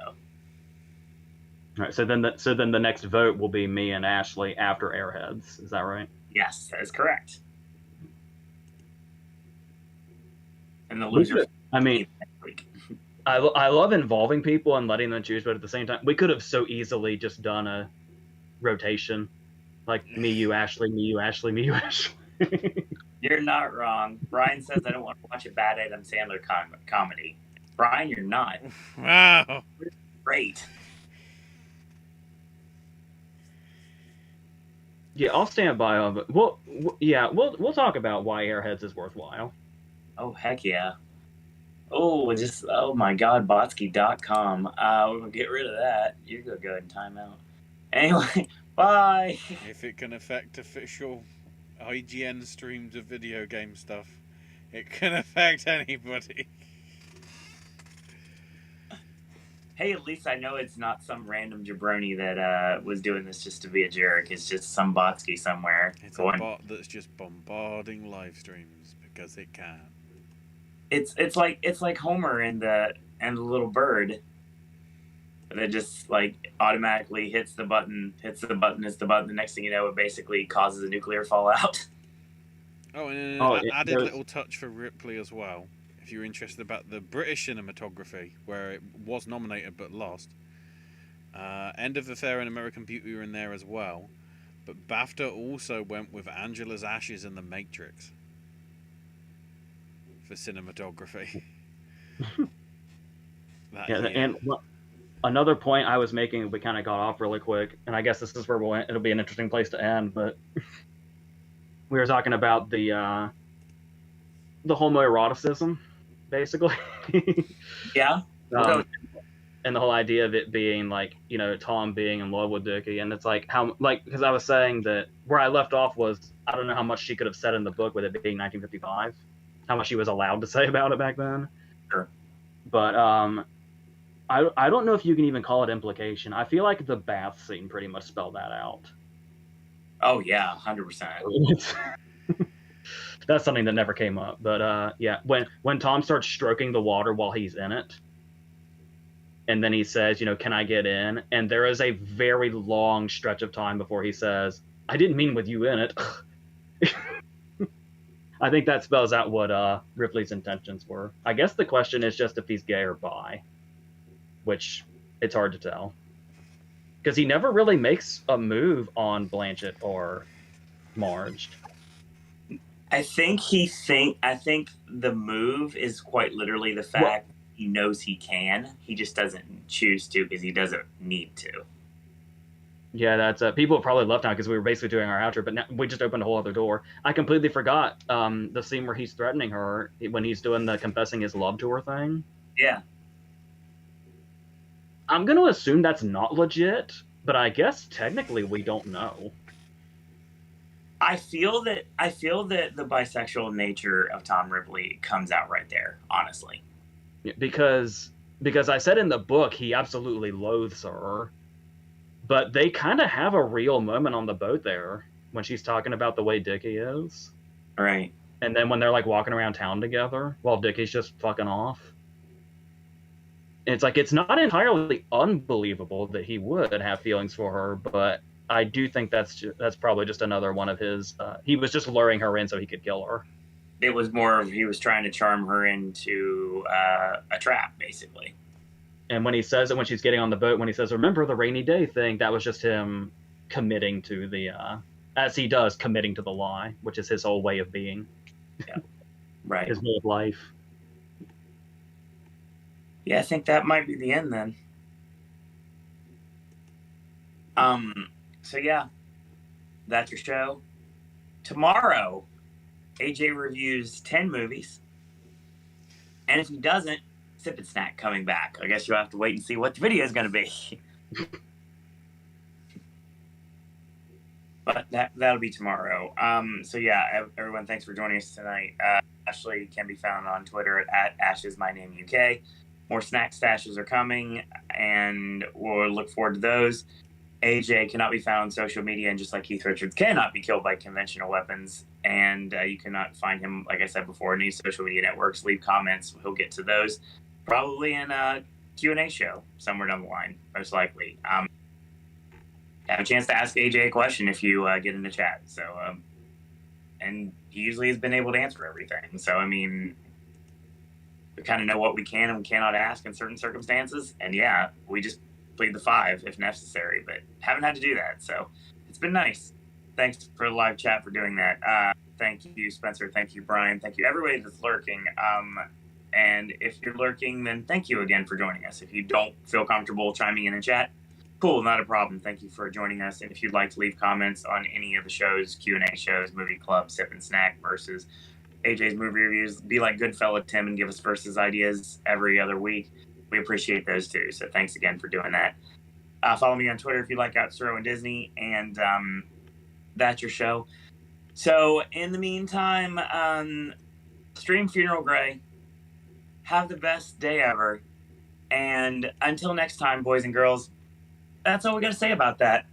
All right, so then the next vote will be me and Ashley after Airheads. Is that right?
Yes, that is correct. And the loser.
I mean, I love involving people and letting them choose, but at the same time, we could have so easily just done a rotation, like me, you, Ashley, me, you, Ashley, me, you, Ashley.
You're not wrong. Brian says I don't want to watch a bad Adam Sandler comedy. Brian, you're not.
Wow.
Great.
Yeah, I'll stand by on it. We'll talk about why Airheads is worthwhile.
Oh, heck yeah. Oh my God, Botsky.com. We'll get rid of that. You're going to go ahead and time out. Anyway, bye.
If it can affect official IGN streams of video game stuff, it can affect anybody.
Hey, at least I know it's not some random jabroni that was doing this just to be a jerk. It's just some Botsky somewhere.
It's a bot that's just bombarding live streams because it can.
It's like Homer and the little bird that just like automatically hits the button. The next thing you know, it basically causes a nuclear fallout.
Oh, and an added little touch for Ripley as well. If you're interested about the British cinematography, where it was nominated but lost. End of the Fair and American Beauty were in there as well. But BAFTA also went with Angela's Ashes and The Matrix for cinematography.
And another point I was making, we kind of got off really quick, and I guess this is where it'll be an interesting place to end, but we were talking about the homoeroticism, basically.
Yeah.
And the whole idea of it being like, Tom being in love with Dookie, and it's like because I was saying that where I left off was I don't know how much she could have said in the book with it being 1955, how much she was allowed to say about it back then.
Sure.
But I don't know if you can even call it implication. I feel like the bath scene pretty much spelled that out.
Oh yeah, 100%.
That's something that never came up. But when Tom starts stroking the water while he's in it, and then he says, can I get in? And there is a very long stretch of time before he says, I didn't mean with you in it. I think that spells out what Ripley's intentions were. I guess the question is just if he's gay or bi, which it's hard to tell. Because he never really makes a move on Blanchett or Marge.
I think the move is quite literally the fact he knows he can. He just doesn't choose to because he doesn't need to.
Yeah, that's people have probably left now because we were basically doing our outro, but now we just opened a whole other door. I completely forgot the scene where he's threatening her when he's doing the confessing his love to her thing.
Yeah.
I'm going to assume that's not legit, but I guess technically we don't know.
I feel that the bisexual nature of Tom Ripley comes out right there, honestly.
Yeah, because I said in the book he absolutely loathes her, but they kind of have a real moment on the boat there when she's talking about the way Dickie is.
Right.
And then when they're like walking around town together while Dickie's just fucking off. It's like it's not entirely unbelievable that he would have feelings for her, but I do think that's probably just another one of his. He was just luring her in so he could kill her.
It was more of he was trying to charm her into a trap, basically.
And when he says it when she's getting on the boat, when he says, "Remember the rainy day thing," that was just him committing to the, as he does, committing to the lie, which is his whole way of being.
Yeah, right.
His way of life.
Yeah, I think that might be the end then. So yeah, that's your show. Tomorrow, AJ reviews 10 movies. And if he doesn't, Sip and Snack coming back. I guess you'll have to wait and see what the video is going to be. But that'll be tomorrow. So yeah, everyone, thanks for joining us tonight. Ashley can be found on Twitter at AshesMyNameUK. More snack stashes are coming, and we'll look forward to those. AJ cannot be found on social media, and just like Keith Richards cannot be killed by conventional weapons. And you cannot find him, like I said before, in any social media networks. Leave comments. He'll get to those probably in a Q&A show somewhere down the line, most likely. have a chance to ask AJ a question if you get in the chat. So, and he usually has been able to answer everything. So, I mean, we kind of know what we can and cannot ask in certain circumstances. And yeah, we just plead the 5 if necessary, but haven't had to do that. So it's been nice. Thanks for the live chat for doing that. Thank you, Spencer. Thank you, Brian. Thank you, everybody that's lurking. And if you're lurking, then thank you again for joining us. If you don't feel comfortable chiming in chat, cool, not a problem. Thank you for joining us. And if you'd like to leave comments on any of the shows, Q&A shows, Movie Club, Sip and Snack versus AJ's movie reviews, be like good fella Tim and give us versus ideas every other week. We appreciate those too. So thanks again for doing that. Follow me on Twitter if you like Outsuro and Disney, and that's your show. So in the meantime, stream Funeral Grey. Have the best day ever. And until next time, boys and girls, that's all we got to say about that.